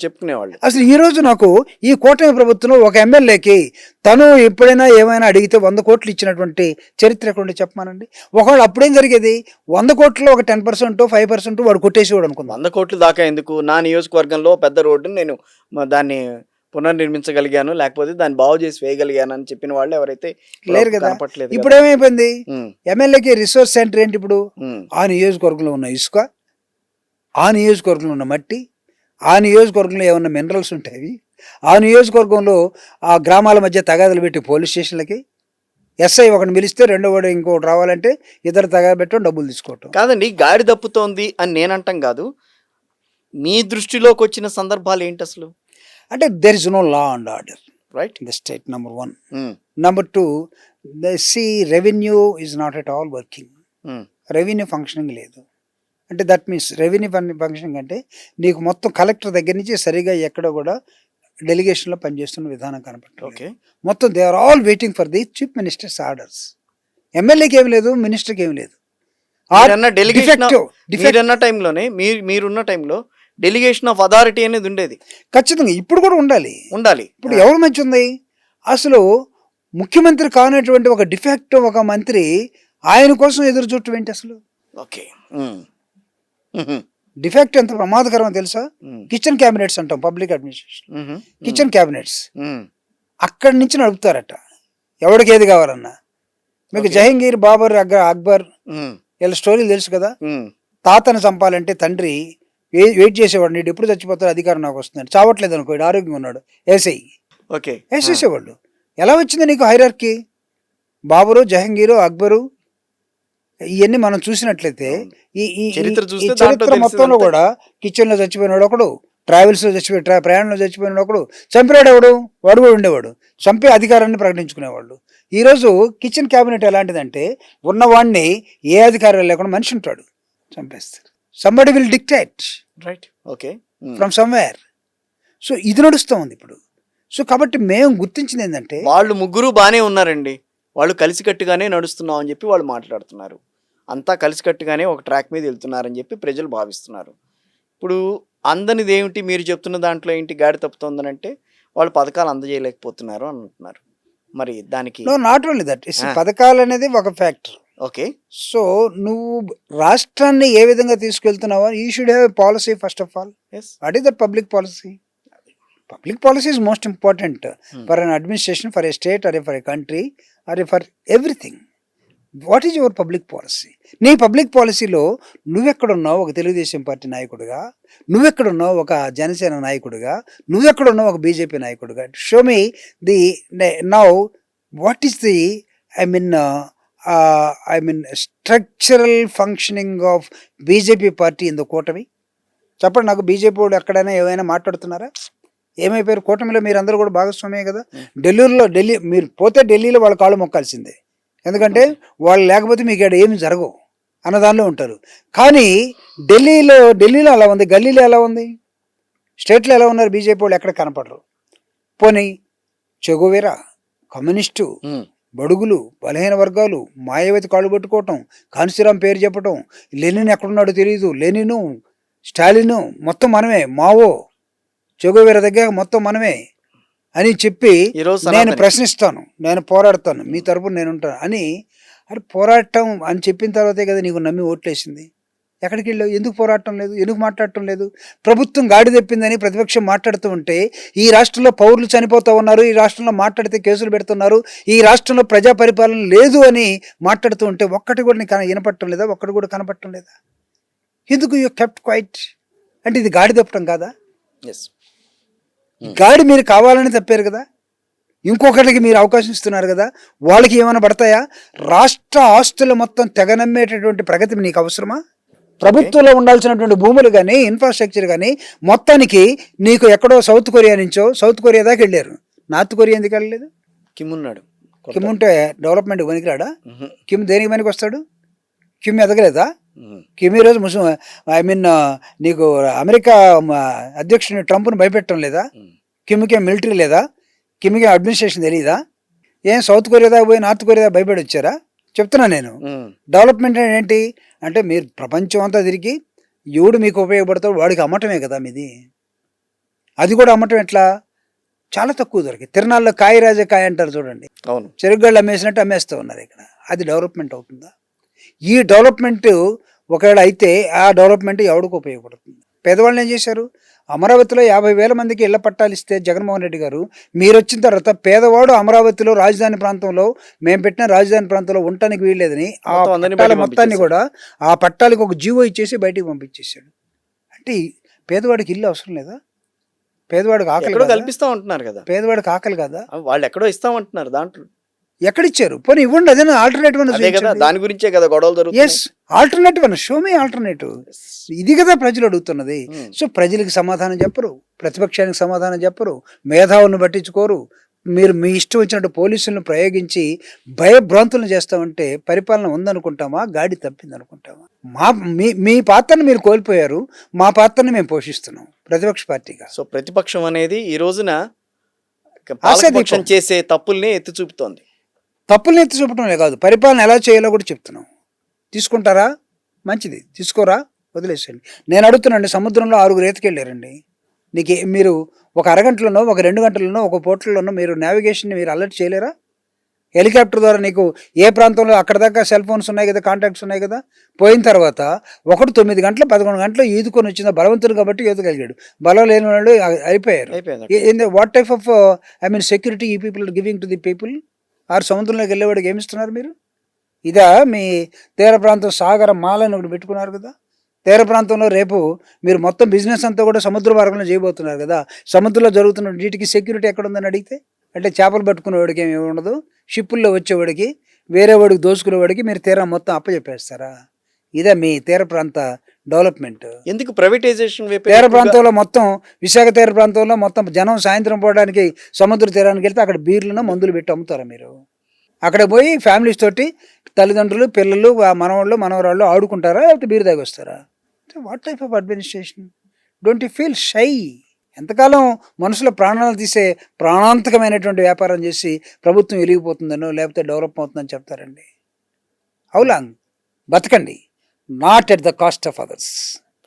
చెప్పుకునేవాడు. అసలు ఈ రోజు నాకు ఈ కూటమి ప్రభుత్వంలో ఒక ఎమ్మెల్యేకి తను ఎప్పుడైనా ఏమైనా అడిగితే 100 కోట్లు ఇచ్చినటువంటి చరిత్ర ఎక్కడ చెప్పమానండి. ఒకవేళ అప్పుడేం జరిగేది? 100 కోట్లు ఒక 10%, 5% వాడు కొట్టేసేవాడు అనుకుందాం. 100 కోట్లు దాకా ఎందుకు? నా నియోజకవర్గంలో పెద్ద రోడ్డును నేను దాన్ని పునర్నిర్మించగలిగాను, లేకపోతే దాన్ని బాగు చేసి వేయగలిగాను అని చెప్పిన వాళ్ళు ఎవరైతే లేరు కదా. ఇప్పుడు ఏమైపోయింది? ఎమ్మెల్యేకి రిసోర్స్ సెంటర్ ఏంటి? ఇప్పుడు ఆ నియోజకవర్గంలో ఉన్న ఇసుక, ఆ నియోజకవర్గంలో ఉన్న మట్టి, ఆ నియోజకవర్గంలో ఏమన్నా మినరల్స్ ఉంటాయి, ఆ నియోజకవర్గంలో ఆ గ్రామాల మధ్య తగాదలు పెట్టి పోలీస్ స్టేషన్లకి ఎస్ఐ ఒకటి పిలిస్తే రెండో వాడు ఇంకొకటి రావాలంటే ఇద్దరు తగాద పెట్టడం, డబ్బులు తీసుకోవటం. కాదండి, గాడి తప్పుతోంది అని నేనంటాం కాదు, మీ దృష్టిలోకి వచ్చిన సందర్భాలు ఏంటి అసలు? అంటే there is no law and order right in the state, number 1. Number 2, revenue is not at all working. Revenue functioning లేదు. అంటే దట్ మీన్స్ రెవెన్యూ ఫంక్షనింగ్ అంటే నీకు మొత్తం కలెక్టర్ దగ్గర నుంచి సరిగా ఎక్కడ కూడా డెలిగేషన్లో పనిచేస్తున్న విధానం కనపడుతుంది. మొత్తం they are all waiting for the chief ministers orders. ఎమ్మెల్యేకి ఏమి లేదు, మినిస్టర్కి ఏమి లేదు. మీరున్న టైంలో డెలిగేషన్ ఆఫ్ అథారిటీ అనేది ఉండేది. ఖచ్చితంగా ఇప్పుడు కూడా ఉండాలి. ఇప్పుడు ఆ. ఎవరు మంచి ఉంది? అసలు ముఖ్యమంత్రి కానటువంటి ఒక డిఫెక్ట్ ఒక మంత్రి ఆయన కోసం ఎదురు చూడటం ఏంటి అసలు? ఓకే, డిఫెక్ట్ ఎంత ప్రమాదకరమో తెలుసా? కిచెన్ క్యాబినెట్స్ అంటాం, పబ్లిక్ అడ్మినిస్ట్రేషన్ కిచెన్ క్యాబినెట్స్ అక్కడి నుంచి నడుపుతారట ఎవరికి ఏది కావాలన్నా. మీకు జహంగీర్, బాబర్, అక్బర్ వీళ్ళ స్టోరీలు తెలుసు కదా. తాతను చంపాలంటే తండ్రి వెయిట్ చేసేవాడు, నీడు ఎప్పుడు చచ్చిపోతాడు, అధికారం నాకు వస్తుంది, చావట్లేదు అనుకోడు, ఆరోగ్యంగా ఉన్నాడు, వేసేసేవాళ్ళు. ఎలా వచ్చింది నీకు హైరార్కీ? బాబరు, జహంగీరు, అక్బరు ఇవన్నీ మనం చూసినట్లయితే ఈ చరిత్ర మొత్తంలో కూడా కిచెన్ లో చచ్చిపోయినాడు ఒకడు, ట్రావెల్స్లో చచ్చిపోయి ప్రయాణంలో చచ్చిపోయిన ఒకడు చంపినాడు ఎవడు, వాడు కూడా ఉండేవాడు, చంపి అధికారాన్ని ప్రకటించుకునేవాళ్ళు. ఈరోజు కిచెన్ క్యాబినెట్ ఎలాంటిదంటే ఉన్నవాడిని ఏ అధికారం లేకుండా మనిషి ఉంటాడు, చంపేస్తారు. Somebody will dictate right, okay, from somewhere. So ఇది నడుస్తూ ఉంది ఇప్పుడు. సో కాబట్టి మేము గుర్తించింది ఏంటంటే వాళ్ళు ముగ్గురు బాగానే ఉన్నారండి, వాళ్ళు కలిసికట్టుగానే నడుస్తున్నాం అని చెప్పి వాళ్ళు మాట్లాడుతున్నారు. అంతా కలిసికట్టుగానే ఒక ట్రాక్ మీద వెళ్తున్నారని చెప్పి ప్రజలు భావిస్తున్నారు. ఇప్పుడు అందనిది ఏమిటి, మీరు చెప్తున్న దాంట్లో ఏంటి గాడి తప్పుతోందని అంటే వాళ్ళు పథకాలు అందజేయలేకపోతున్నారు అని అంటున్నారు. మరి దానికి నాట్ ఓన్లీ దట్, పథకాలు అనేది ఒక ఫ్యాక్టర్. ఓకే, సో నువ్వు రాష్ట్రాన్ని ఏ విధంగా తీసుకెళ్తున్నావో you should have a policy first of all. What is that public policy? Public policy is most important for an administration, for a state or for a country or for everything. What is your public policy? నీ పబ్లిక్ పాలసీలో నువ్వెక్కడున్నావు ఒక తెలుగుదేశం పార్టీ నాయకుడిగా, నువ్వెక్కడున్నావు ఒక జనసేన నాయకుడిగా, నువ్వెక్కడున్నావు ఒక బీజేపీ నాయకుడిగా. Show me the now what is the I mean structural functioning of BJP party in the కూటమి. చెప్పండి నాకు, బీజేపీ వాళ్ళు ఎక్కడైనా ఏమైనా మాట్లాడుతున్నారా? ఏమైపోయారు? కూటమిలో మీరు అందరూ కూడా భాగస్వామ్యమే కదా. ఢిల్లీ మీరు పోతే ఢిల్లీలో వాళ్ళ కాళ్ళు మొక్కాల్సిందే, ఎందుకంటే వాళ్ళు లేకపోతే మీకు ఇక్కడ ఏమి జరగవు అన్న దానిలో ఉంటారు. కానీ ఢిల్లీలో అలా ఉంది, గల్లీలో ఎలా ఉంది, స్టేట్లో ఎలా ఉన్నారు బీజేపీ వాళ్ళు? ఎక్కడ కనపడరు. పోనీ చెగోవేరా, కమ్యూనిస్టు, బడుగులు, బలహీన వర్గాలు, మాయావతి కాళ్ళు పట్టుకోవటం, కాన్సీరామ్ పేరు చెప్పటం, లెనిన్ ఎక్కడున్నాడో తెలియదు, లెనిను, స్టాలిను మొత్తం మనమే, మావో, చెగోవేరా దగ్గర మొత్తం మనమే అని చెప్పి నేను ప్రశ్నిస్తాను, నేను పోరాడతాను, మీ తరపున నేను ఉంటాను అని. అది పోరాటం అని చెప్పిన తర్వాతే కదా నీకు నమ్మి ఓట్లేసింది. ఎక్కడికి వెళ్ళావు? ఎందుకు పోరాటం లేదు, ఎందుకు మాట్లాడటం లేదు? ప్రభుత్వం గాడి తెప్పిందని ప్రతిపక్షం మాట్లాడుతూ ఉంటే, ఈ రాష్ట్రంలో పౌరులు చనిపోతూ ఉన్నారు, ఈ రాష్ట్రంలో మాట్లాడితే కేసులు పెడుతున్నారు, ఈ రాష్ట్రంలో ప్రజా పరిపాలన లేదు అని మాట్లాడుతూ ఉంటే ఒక్కటి కూడా నీకు వినపడటం లేదా? ఒక్కటి కూడా కనపడటం లేదా? ఎందుకు యూ కెప్ట్ క్వైట్? అంటే ఇది గాడి తప్పటం కాదా? గాడి మీరు కావాలని తప్పారు కదా, ఇంకొకరికి మీరు అవకాశం ఇస్తున్నారు కదా, వాళ్ళకి ఏమైనా పడతాయా? రాష్ట్ర ఆస్తులు మొత్తం తెగనమ్మేటటువంటి ప్రగతి నీకు అవసరమా? ప్రభుత్వంలో ఉండాల్సినటువంటి భూములు కానీ ఇన్ఫ్రాస్ట్రక్చర్ కానీ మొత్తానికి నీకు ఎక్కడో సౌత్ కొరియా దాకా వెళ్ళారు. నార్త్ కొరియా ఎందుకు వెళ్ళలేదు? కిమ్ ఉన్నాడు. కిమ్ ఉంటే డెవలప్మెంట్ పనికిరాడా? కిమ్ దేనికి పనికి వస్తాడు? కిమ్ ఎదగలేదా? కిమ్ ఈరోజు నీకు అమెరికా అధ్యక్షుని ట్రంప్ను భయపెట్టడం లేదా? కిమ్కి మిలిటరీ లేదా? కిమ్కి అడ్మినిస్ట్రేషన్ తెలియదా? ఏం సౌత్ కొరియా దాకా పోయి నార్త్ కొరియా భయపడి వచ్చారా? చెప్తున్నా నేను. డెవలప్మెంట్ ఏంటి అంటే మీరు ప్రపంచం అంతా తిరిగి ఎవడు మీకు ఉపయోగపడతాడు వాడికి అమ్మటమే కదా మీది. అది కూడా అమ్మటం ఎట్లా? చాలా తక్కువ దొరికి. తిరణాల్లో కాయ రాజే కాయ అంటారు చూడండి, చెరుకుగళ్ళు అమ్మేసినట్టు అమ్మేస్తూ ఉన్నారు ఇక్కడ. అది డెవలప్మెంట్ అవుతుందా? ఈ డెవలప్మెంట్ ఒకవేళ అయితే ఆ డెవలప్మెంట్ ఎవరికి ఉపయోగపడుతుంది? పేదవాళ్ళని ఏం చేశారు? అమరావతిలో 50,000 మందికి ఇళ్ల పట్టాలు ఇస్తే జగన్మోహన్ రెడ్డి గారు మీరు వచ్చిన తర్వాత పేదవాడు అమరావతిలో రాజధాని ప్రాంతంలో మేము పెట్టిన రాజధాని ప్రాంతంలో ఉండటానికి వీల్లేదని ఆ పట్టాల మొత్తాన్ని కూడా ఆ పట్టాలకు ఒక జీవో ఇచ్చేసి బయటికి పంపించేశాడు. అంటే పేదవాడికి ఇల్లు అవసరం లేదా? పేదవాడికి ఆకలి కల్పిస్తా ఉంటున్నారు కదా, పేదవాడికి ఆకలి కదా, వాళ్ళు ఎక్కడో ఇస్తామంటున్నారు. దాంట్లో ఎక్కడిచ్చారు? పోనీ ఇవ్వండి, అదే ఆల్టర్నేటివ్. దాని గురించే కదా గొడవలు జరుగుతాయి. ఎస్, ఆల్టర్నేటివ్ అన్న, షో మీ ఆల్టర్నేటివ్. ఇది కదా ప్రజలు అడుగుతున్నది. సో ప్రజలకు సమాధానం చెప్పరు, ప్రతిపక్షానికి సమాధానం చెప్పరు, మేధావులను పట్టించుకోరు. మీరు మీ ఇష్టం వచ్చినట్టు పోలీసులను ప్రయోగించి భయభ్రాంతులను చేస్తామంటే పరిపాలన ఉందనుకుంటామా, గాడి తప్పిందనుకుంటామా? మీ పాత్రను మీరు కోల్పోయారు, మా పాత్రను మేము పోషిస్తున్నాం ప్రతిపక్ష పార్టీగా. సో ప్రతిపక్షం అనేది ఈ రోజున పాలకపక్షం చేసే తప్పుల్ని ఎత్తి చూపుతోంది. తప్పుల్ని ఎత్తి చూపటమే కాదు, పరిపాలన ఎలా చేయాలో కూడా చెప్తున్నాం. తీసుకుంటారా? మంచిది, తీసుకోరా వదిలేసండి. నేను అడుగుతున్నాండి, సముద్రంలో 6 ఈతకెళ్ళారండి. మీరు ఒక అరగంటలోనో ఒక 2 గంటల్లోనో ఒక పోర్టల్లోనో మీరు నావిగేషన్ మీరు అలర్ట్ చేయలేరా? హెలికాప్టర్ ద్వారా నీకు ఏ ప్రాంతంలో అక్కడ దాకా సెల్ ఫోన్స్ ఉన్నాయి కదా, కాంటాక్ట్స్ ఉన్నాయి కదా. పోయిన తర్వాత 9 గంటలు 11 గంటలు ఈదుకొని వచ్చింది బలవంతుడు కాబట్టి ఈదగలిగాడు. బలం లేని వాళ్ళు అయిపోయారు. వాట్ టైప్ ఆఫ్ సెక్యూరిటీ ఈ people giving to the people? సముద్రంలోకి వెళ్ళేవాడికి ఏమిస్తున్నారు మీరు? ఇదా మీ తీర ప్రాంతం సాగర మాలని ఒకటి పెట్టుకున్నారు కదా. తీర ప్రాంతంలో రేపు మీరు మొత్తం బిజినెస్ అంతా కూడా సముద్ర మార్గంలో చేయబోతున్నారు కదా. సముద్రంలో జరుగుతున్న వీటికి సెక్యూరిటీ ఎక్కడ ఉందని అడిగితే అంటే చేపలు పట్టుకునేవాడికి ఏమి ఉండదు, షిప్పుల్లో వచ్చేవాడికి వేరే వాడికి దోచుకునేవాడికి మీరు తీరం మొత్తం అప్పచెప్పేస్తారా? ఇదే మీ తీర ప్రాంత డెవలప్మెంట్. ఎందుకు ప్రైవేటైజేషన్ వైపు తీర ప్రాంతంలో మొత్తం విశాఖ తీర ప్రాంతంలో మొత్తం జనం సాయంత్రం పోవడానికి సముద్ర తీరానికి వెళ్తే అక్కడ బీర్లను మందులు పెట్టి అమ్ముతారా మీరు? అక్కడ పోయి ఫ్యామిలీస్ తోటి తల్లిదండ్రులు పిల్లలు మనవాళ్ళు మనవరాళ్ళు ఆడుకుంటారా, లేకపోతే బీర్ తాగి వస్తారా? What type of administration? Don't you feel shy? ఎంతకాలం మనుషుల ప్రాణాలు తీసే ప్రాణాంతకమైనటువంటి వ్యాపారం చేసి ప్రభుత్వం వెలిగిపోతుందనో లేకపోతే డెవలప్ అవుతుందని చెప్తారండి? How long? బతకండి, not at the cost of others.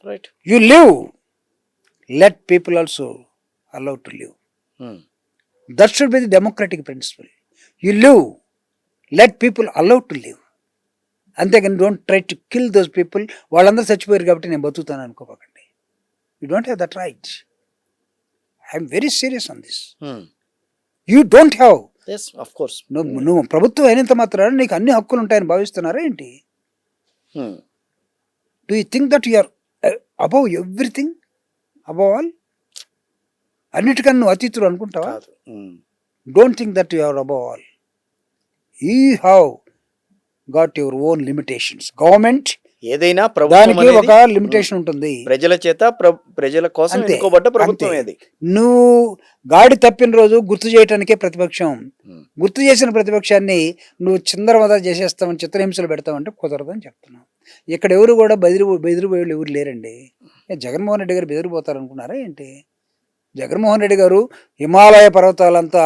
Right. You live, let people also allow to live. That should be the democratic principle. You live, let people allow to live. అంతేగాని don't try to kill those people. వాళ్ళందరూ చచ్చిపోయారు కాబట్టి నేను బతుకుతాను అనుకోకండి. You don't have that right. I'm very serious on this. You don't have. yes of course. నువ్వు ప్రభుత్వం అయినంత మాత్రాన నీకు అన్ని హక్కులు ఉంటాయని భావిస్తున్నారా ఏంటి? Do you think that you're above everything, above all? అన్నిటికన్నా నువ్వు అతీతుడు అనుకుంటావా? Don't think that you are above all. You have got your own limitations. Government ఏదైనా దానికి ఒక లిమిటేషన్ ఉంటుంది. ప్రజల చేత ప్రజల కోసం ఎన్నుకోబడ్డ ప్రభుత్వం ఏది. నువ్వు గాడి తప్పిన రోజు గుర్తు చేయటానికే ప్రతిపక్షం. గుర్తు చేసిన ప్రతిపక్షాన్ని నువ్వు చిందరమద చేసేస్తామని, చిత్రహింసలు పెడతామంటే కుదరదని చెప్తున్నావు. ఇక్కడ ఎవరు కూడా బెదిరిపోయేళ్ళు ఎవరు లేరండి. జగన్మోహన్ రెడ్డి గారు బెదిరిపోతారు అనుకున్నారా ఏంటి? జగన్మోహన్ రెడ్డి గారు హిమాలయ పర్వతాలంతా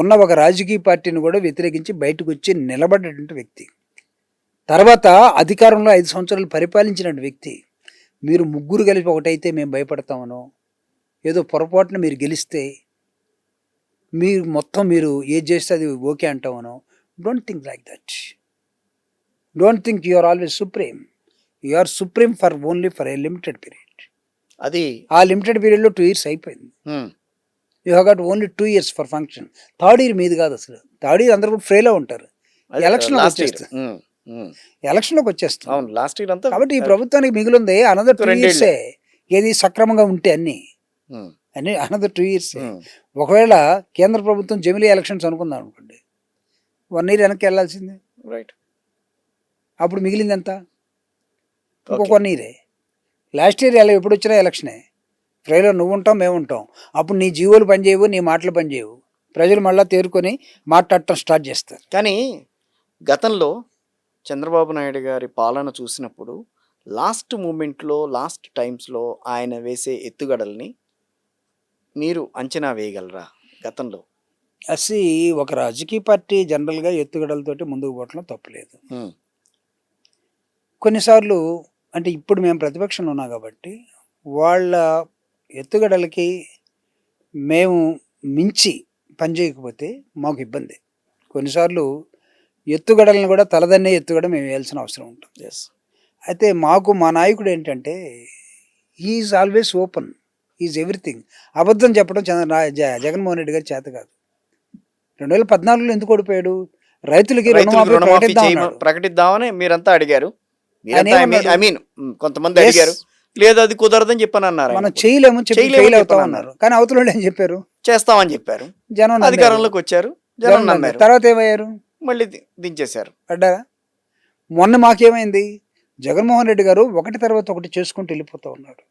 ఉన్న ఒక రాజకీయ పార్టీని కూడా వ్యతిరేకించి బయటకు వచ్చి నిలబడ్డటువంటి వ్యక్తి. తర్వాత అధికారంలో 5 సంవత్సరాలు పరిపాలించిన వ్యక్తి. మీరు ముగ్గురు కలిపి ఒకటైతే మేము భయపడతామనో, ఏదో పొరపాటున మీరు గెలిస్తే మీరు ఏది చేస్తే అది ఓకే అంటామనో. Don't think like that. Don't think you are always supreme. You are supreme for only for a limited period. అది ఆ లిమిటెడ్ పీరియడ్లో 2 years అయిపోయింది. You have got only 2 years for function. 3rd year మీది కాదు అసలు. 3rd year అందరూ కూడా ఫెయిల్ ఉంటారు. ఎలక్షన్లోకి వచ్చేస్తాం. కాబట్టి ఈ ప్రభుత్వానికి మిగిలింది అనదర్ 2 years. ఏది సక్రమంగా ఉంటే అన్ని అనదర్ 2 years. ఒకవేళ కేంద్ర ప్రభుత్వం జమిలీ ఎలక్షన్స్ అనుకుందాం అనుకోండి, 1 year వెనక్కి వెళ్ళాల్సిందే. అప్పుడు మిగిలింది ఎంత? ఇంకొక 1 year. లాస్ట్ ఇయర్ ఎప్పుడు వచ్చినా ఎలక్షనే. ఫ్రైలో నువ్వు ఉంటావు, మేము ఉంటాం. అప్పుడు నీ జీవోలు పనిచేయవు, నీ మాటలు పనిచేయవు. ప్రజలు మళ్ళీ తేరుకొని మాట్లాడటం స్టార్ట్ చేస్తారు. కానీ గతంలో చంద్రబాబు నాయుడు గారి పాలన చూసినప్పుడు లాస్ట్ మూమెంట్లో, లాస్ట్ టైమ్స్లో ఆయన వేసే ఎత్తుగడల్ని మీరు అంచనా వేయగలరా? గతంలో ఒక రాజకీయ పార్టీ జనరల్గా ఎత్తుగడలతోటి ముందుకు పోవటంలో తప్పులేదు. కొన్నిసార్లు అంటే ఇప్పుడు మేము ప్రతిపక్షంలో ఉన్నాం కాబట్టి వాళ్ళ ఎత్తుగడలకి మేము మించి పనిచేయకపోతే మాకు ఇబ్బంది. కొన్నిసార్లు ఎత్తుగడలను కూడా తలదన్నే ఎత్తుగడ మేము వేయాల్సిన అవసరం ఉంటుంది. అయితే మా నాయకుడు ఏంటంటే is always open, is everything. అబద్ధం చెప్పడం జగన్మోహన్ రెడ్డి గారి చేత కాదు. 2014లో ఎందుకు ఓడిపోయాడు? రైతులకి రుణమాఫీ ప్రకటిద్దామని మీరంతా అడిగారు. కొంతమంది అడిగారు, లేదు అది కుదరదని చెప్పని అన్నారు. మనం చేయలేము, ఫెయిల్ అవుతామన్నారు. కానీ అవతల వాళ్ళు ఏం చెప్పారు? చేస్తామని చెప్పారు. జనం అధికారంలోకి వచ్చారు, జనం నమ్మారు. తర్వాత ఏమయ్యారు? మళ్ళీ దించేశారు. పడ్డారా? మొన్న మాకేమైంది? జగన్మోహన్ రెడ్డి గారు ఒకటి తర్వాత ఒకటి చేసుకుంటూ వెళ్ళిపోతూ ఉన్నాడు.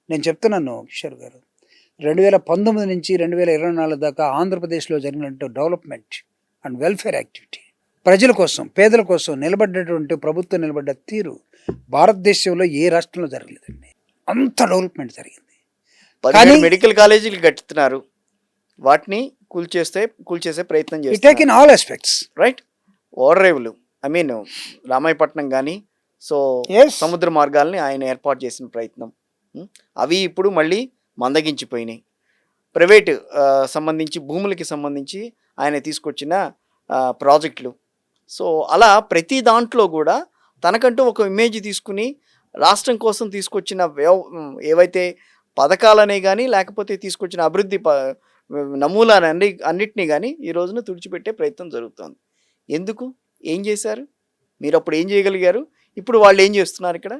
నేను చెప్తున్నాను కిషోర్ గారు, 2019 నుంచి 2024 దాకా ఆంధ్రప్రదేశ్లో జరిగినట్టు డెవలప్మెంట్ అండ్ వెల్ఫేర్ యాక్టివిటీ, ప్రజల కోసం, పేదల కోసం నిలబడ్డటువంటి ప్రభుత్వం నిలబడ్డ తీరు భారతదేశంలో ఏ రాష్ట్రంలో జరగలేదండి. అంత డెవలప్మెంట్ జరిగింది. కానీ మెడికల్ కాలేజీలు కట్టుతున్నారు, వాటిని కూల్చేసే ప్రయత్నం చేస్తారు. In all aspects, right. ఓడరేవులు, రామాయపట్నం కానీ, సో సముద్ర మార్గాల్ని ఆయన ఏర్పాటు చేసిన ప్రయత్నం, అవి ఇప్పుడు మళ్ళీ మందగించిపోయినాయి. ప్రైవేట్ సంబంధించి భూములకి సంబంధించి ఆయన తీసుకొచ్చిన ప్రాజెక్టులు. సో అలా ప్రతి దాంట్లో కూడా తనకంటూ ఒక ఇమేజ్ తీసుకుని రాష్ట్రం కోసం తీసుకొచ్చిన ఏవైతే పథకాలనే కానీ లేకపోతే తీసుకొచ్చిన అభివృద్ధి నమూనాలు అన్నిటినీ కానీ ఈ రోజున తుడిచిపెట్టే ప్రయత్నం జరుగుతుంది. ఎందుకు? ఏం చేశారు మీరు? అప్పుడు ఏం చేయగలిగారు? ఇప్పుడు వాళ్ళు ఏం చేస్తున్నారు ఇక్కడ?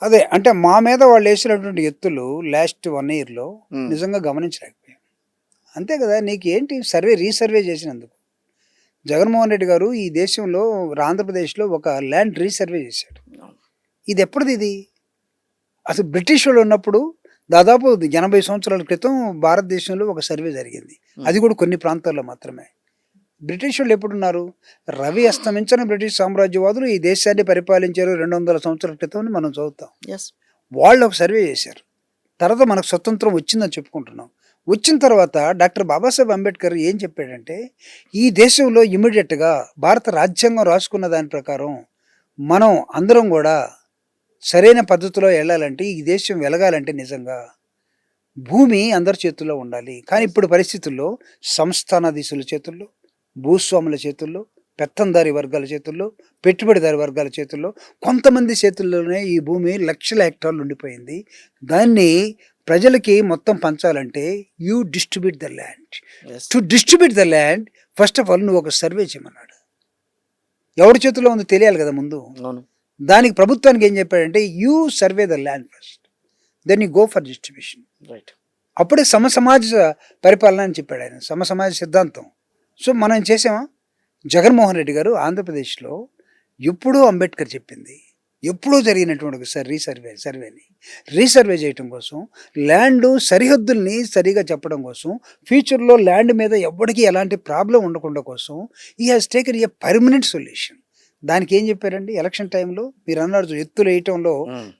అదే అంటే మా మీద వాళ్ళు వేసినటువంటి ఎత్తులు లాస్ట్ 1 yearలో నిజంగా గమనించలేకపోయాం. అంతే కదా. నీకు ఏంటి రీసర్వే చేసినందుకు జగన్మోహన్ రెడ్డి గారు ఈ దేశంలో ఆంధ్రప్రదేశ్లో ఒక ల్యాండ్ రీసర్వే చేశాడు. ఇది ఎప్పుడుది? ఇది అసలు బ్రిటిష్ వాళ్ళు ఉన్నప్పుడు దాదాపు 80 సంవత్సరాల క్రితం భారతదేశంలో ఒక సర్వే జరిగింది. అది కూడా కొన్ని ప్రాంతాల్లో మాత్రమే. బ్రిటిష్ వాళ్ళు ఎప్పుడున్నారు? రవి అస్తమించిన బ్రిటిష్ సామ్రాజ్యవాదులు ఈ దేశాన్ని పరిపాలించారు 200 సంవత్సరాల క్రితం అని మనం చదువుతాం. వాళ్ళు ఒక సర్వే చేశారు. తర్వాత మనకు స్వతంత్రం వచ్చిందని చెప్పుకుంటున్నాం. వచ్చిన తర్వాత డాక్టర్ బాబాసాహెబ్ అంబేద్కర్ ఏం చెప్పాడంటే, ఈ దేశంలో ఇమీడియట్గా భారత రాజ్యాంగం రాసుకున్న దాని ప్రకారం మనం అందరం కూడా సరైన పద్ధతిలో వెళ్ళాలంటే, ఈ దేశం వెలగాలంటే నిజంగా భూమి అందరి చేతుల్లో ఉండాలి. కానీ ఇప్పుడు పరిస్థితుల్లో సంస్థానాధీశుల చేతుల్లో, భూస్వాముల చేతుల్లో, పెత్తందారి వర్గాల చేతుల్లో, పెట్టుబడిదారి వర్గాల చేతుల్లో, కొంతమంది చేతుల్లోనే ఈ భూమి లక్షల హెక్టార్లు ఉండిపోయింది. దాన్ని ప్రజలకి మొత్తం పంచాలంటే you distribute the land. To distribute the land first of all నువ్వు ఒక సర్వే చేయమన్నాడు. ఎవరి చేతుల్లో ఉందో తెలియాలి కదా ముందు. దానికి ప్రభుత్వానికి ఏం చెప్పాడంటే, you survey the land first, then you go for distribution. అప్పుడే సమసమాజ పరిపాలన అని చెప్పాడు ఆయన, సమసమాజ సిద్ధాంతం. సో మనం చేసామా? జగన్మోహన్ రెడ్డి గారు ఆంధ్రప్రదేశ్లో ఎప్పుడూ అంబేద్కర్ చెప్పింది, ఎప్పుడూ జరిగినటువంటి ఒక రీసర్వే చేయటం కోసం, ల్యాండ్ సరిహద్దుల్ని సరిగా చెప్పడం కోసం, ఫ్యూచర్లో ల్యాండ్ మీద ఎవ్వడికి ఎలాంటి ప్రాబ్లం ఉండకుండా కోసం ఈ has taken a permanent solution. దానికి ఏం చెప్పారండి? ఎలక్షన్ టైంలో మీరు అన్నారు జుత్తులు వేయటంలో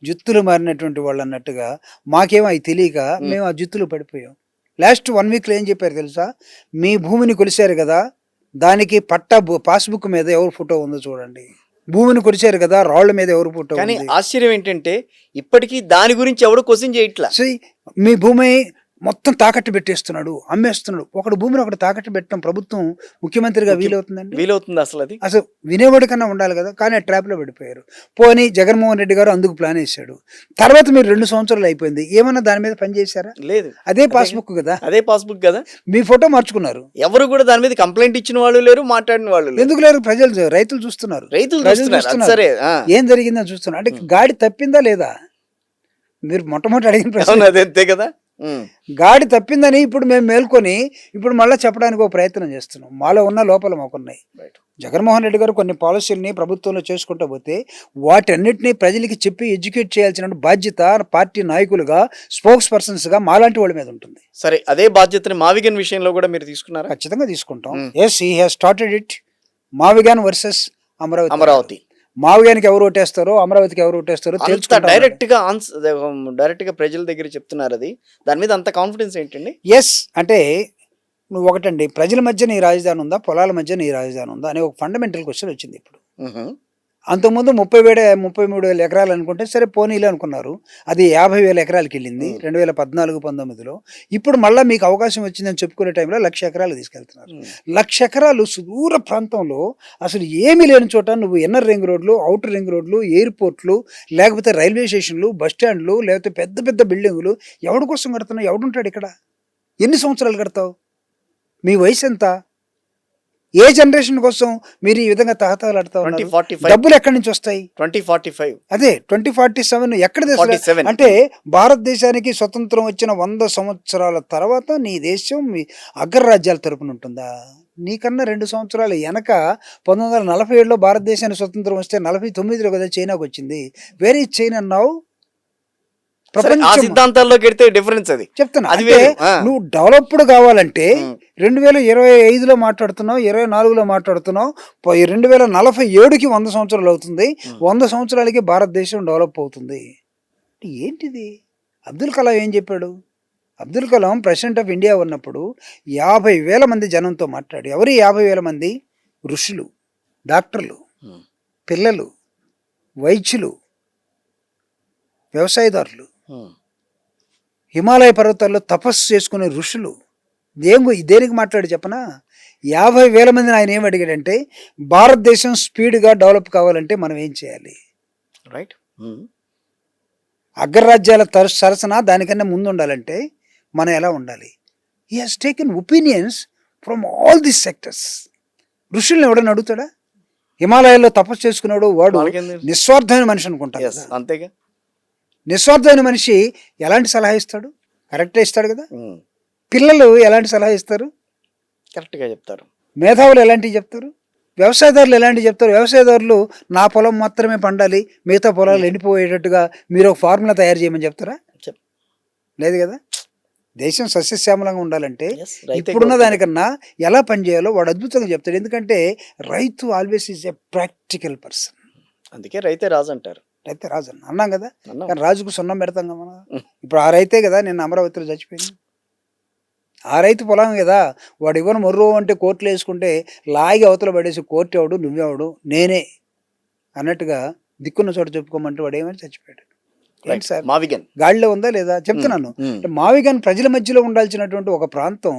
జుత్తులు మారినటువంటి వాళ్ళు అన్నట్టుగా మాకేమో అవి తెలియక మేము ఆ జుత్తులు పడిపోయాం. లాస్ట్ 1 వీక్లో ఏం చెప్పారు తెలుసా? మీ భూమిని కొలిశారు కదా, దానికి పట్టా పాస్బుక్ మీద ఎవరు ఫోటో ఉందో చూడండి. భూమిని కొలిచారు కదా, రాళ్ల మీద ఎవరు ఫోటో. కానీ ఆశ్చర్యం ఏంటంటే ఇప్పటికీ దాని గురించి ఎవరు క్వశ్చన్ చేయట్లా. మీ భూమి మొత్తం తాకట్టు పెట్టేస్తున్నాడు, అమ్మేస్తున్నాడు. ఒకడు భూమిని ఒకటి తాకట్టు పెట్టడం ప్రభుత్వం ముఖ్యమంత్రిగా వీలవుతుంది? అసలు వినేవాడి కన్నా ఉండాలి కదా. కానీ ఆ ట్రాప్ లో పడిపోయారు. పోనీ జగన్మోహన్ రెడ్డి గారు అందుకు ప్లాన్ వేశాడు. తర్వాత మీరు 2 సంవత్సరాలు అయిపోయింది, ఏమన్నా దాని మీద పని చేశారా? లేదు. అదే పాస్బుక్ కదా, మీ ఫోటో మార్చుకున్నారు. ఎవరు కూడా దాని మీద కంప్లైంట్ ఇచ్చిన వాళ్ళు లేరు, మాట్లాడిన వాళ్ళు ఎందుకు లేరు? రైతులు చూస్తున్నారు. ఏం జరిగిందని చూస్తున్నారు. అంటే గాడి తప్పిందా లేదా? మీరు మొట్టమొదటి అడిగిన ప్రశ్న అంతే కదా. గాడి తప్పిందని ఇప్పుడు మేము మేల్కొని ఇప్పుడు మళ్ళీ చెప్పడానికి ఒక ప్రయత్నం చేస్తున్నాం. మాలో ఉన్న లోపాలు మాకున్నాయి. జగన్మోహన్ రెడ్డి గారు కొన్ని పాలసీలని ప్రభుత్వంలో చేసుకుంటూ పోతే వాటన్నిటిని ప్రజలకి చెప్పి ఎడ్యుకేట్ చేయాల్సిన బాధ్యత పార్టీ నాయకులుగా, స్పోక్స్ పర్సన్స్ గా మాలాంటి వాళ్ళ మీద ఉంటుంది. సరే, అదే బాధ్యతని మావిగన్ విషయంలో కూడా మీరు తీసుకున్నారా? ఖచ్చితంగా తీసుకుంటాం. Yes, he has started it. Mavigan versus Amaravati. మావిగానికి ఎవరు ఓటేస్తారో, అమరావతికి ఎవరు ఓటేస్తారో డైరెక్ట్ గా ప్రజల దగ్గర చెప్తున్నారు. అది దాని మీద అంత కాన్ఫిడెన్స్ ఏంటండి? ఎస్ అంటే నువ్వు ఒకటండి, ప్రజల మధ్య నీ రాజధాని ఉందా, పొలాల మధ్య నీ రాజధాని ఉందా అనే ఒక ఫండమెంటల్ క్వశ్చన్ వచ్చింది ఇప్పుడు. అంతకుముందు 33,000 ఎకరాలు అనుకుంటే సరే పోనీలే అనుకున్నారు. అది 50,000 ఎకరాలకి వెళ్ళింది 2014-19లో. ఇప్పుడు మళ్ళీ మీకు అవకాశం వచ్చిందని చెప్పుకునే టైంలో 1,00,000 ఎకరాలు తీసుకెళ్తున్నారు. 1,00,000 ఎకరాలు సుదూర ప్రాంతంలో అసలు ఏమీ లేని చోట నువ్వు ఇన్నర్ రింగ్ రోడ్లు, అవుటర్ రింగ్ రోడ్లు, ఎయిర్పోర్ట్లు, లేకపోతే రైల్వే స్టేషన్లు, బస్ స్టాండ్లు, లేకపోతే పెద్ద పెద్ద బిల్డింగులు ఎవడి కోసం కడుతున్నావు? ఎవడుంటాడు ఇక్కడ? ఎన్ని సంవత్సరాలు కడతావు? మీ వయసు ఎంత? ఏ జనరేషన్ కోసం మీరు ఈ విధంగా తహతహలాడుతా ఉన్నారు? డబ్బులు ఎక్కడి నుంచి వస్తాయి? 2045 అదే 2047 ఎక్కడ? అంటే భారతదేశానికి స్వతంత్రం వచ్చిన 100 సంవత్సరాల తర్వాత నీ దేశం మీ అగ్రరాజ్యాల తరపున ఉంటుందా? నీకన్నా 2 సంవత్సరాలు వెనక 1947లో భారతదేశానికి స్వతంత్రం వస్తే 49లో కదా చైనాకు వచ్చింది. వేరే చైనా అన్నావు. సిద్ధాంతాల్లోకి వెళ్తే డిఫరెన్స్ అది చెప్తున్నా. అంటే నువ్వు డెవలప్డ్ కావాలంటే 2025లో మాట్లాడుతున్నావు, 24లో మాట్లాడుతున్నావు, 2047కి 100 సంవత్సరాలు అవుతుంది. 100 సంవత్సరాలకి భారతదేశం డెవలప్ అవుతుంది. ఏంటిది? అబ్దుల్ కలాం ఏం చెప్పాడు? Abdul Kalam president of India ఉన్నప్పుడు 50,000 మంది జనంతో మాట్లాడు. ఎవరు 50,000 మంది? ఋషులు, డాక్టర్లు, పిల్లలు, వైద్యులు, వ్యవసాయదారులు, హిమాలయ పర్వతాల్లో తపస్సు చేసుకునే ఋషులు. దేనికి మాట్లాడి చెప్పనా? 50,000 మందిని ఆయన ఏం అడిగాడంటే, భారతదేశం స్పీడ్గా డెవలప్ కావాలంటే మనం ఏం చేయాలి? రైట్. అగ్రరాజ్యాల సరసన దానికన్నా ముందు ఉండాలంటే మనం ఎలా ఉండాలి? He has taken opinions from all these sectors. ఋషుల్ని ఎవడని అడుగుతాడా? హిమాలయాల్లో తపస్సు చేసుకున్నాడు వాడు నిస్వార్థమైన మనిషి అనుకుంటాడు. అంతేగా. నిస్వార్థమైన మనిషి ఎలాంటి సలహా ఇస్తాడు? కరెక్టే ఇస్తాడు కదా. పిల్లలు ఎలాంటి సలహా ఇస్తారు? కరెక్ట్గా చెప్తారు. మేధావులు ఎలాంటివి చెప్తారు? వ్యవసాయదారులు ఎలాంటి చెప్తారు? వ్యవసాయదారులు నా పొలం మాత్రమే పండాలి, మిగతా పొలాలు ఎండిపోయేటట్టుగా మీరు ఒక ఫార్ములా తయారు చేయమని చెప్తారా? లేదు కదా. దేశం సస్యశ్యామలంగా ఉండాలంటే ఇప్పుడున్న దానికన్నా ఎలా పనిచేయాలో వాడు అద్భుతంగా చెప్తాడు. ఎందుకంటే రైతు always is a practical person. అందుకే రైతే రాజు అంటారు. రైతే రాజు అన్నాం కదా, కానీ రాజుకు సున్నం పెడతాం కదా మనం. ఇప్పుడు ఆ రైతే కదా నిన్న అమరావతిలో చచ్చిపోయింది. ఆ రైతు పొలం కదా, వాడు ఇవ్వను మొర్రో అంటే కోర్టులో వేసుకుంటే లాగి అవతల పడేసి కోర్టు ఎవడు నువ్వెవడు నేనే అన్నట్టుగా దిక్కున్న చోట చెప్పుకోమంటే వాడు ఏమని చచ్చిపోయాడు. ఏంటి సార్ మావిగన్ గాడిలో ఉందా లేదా చెప్తున్నాను. మావిగన్ ప్రజల మధ్యలో ఉండాల్సినటువంటి ఒక ప్రాంతం,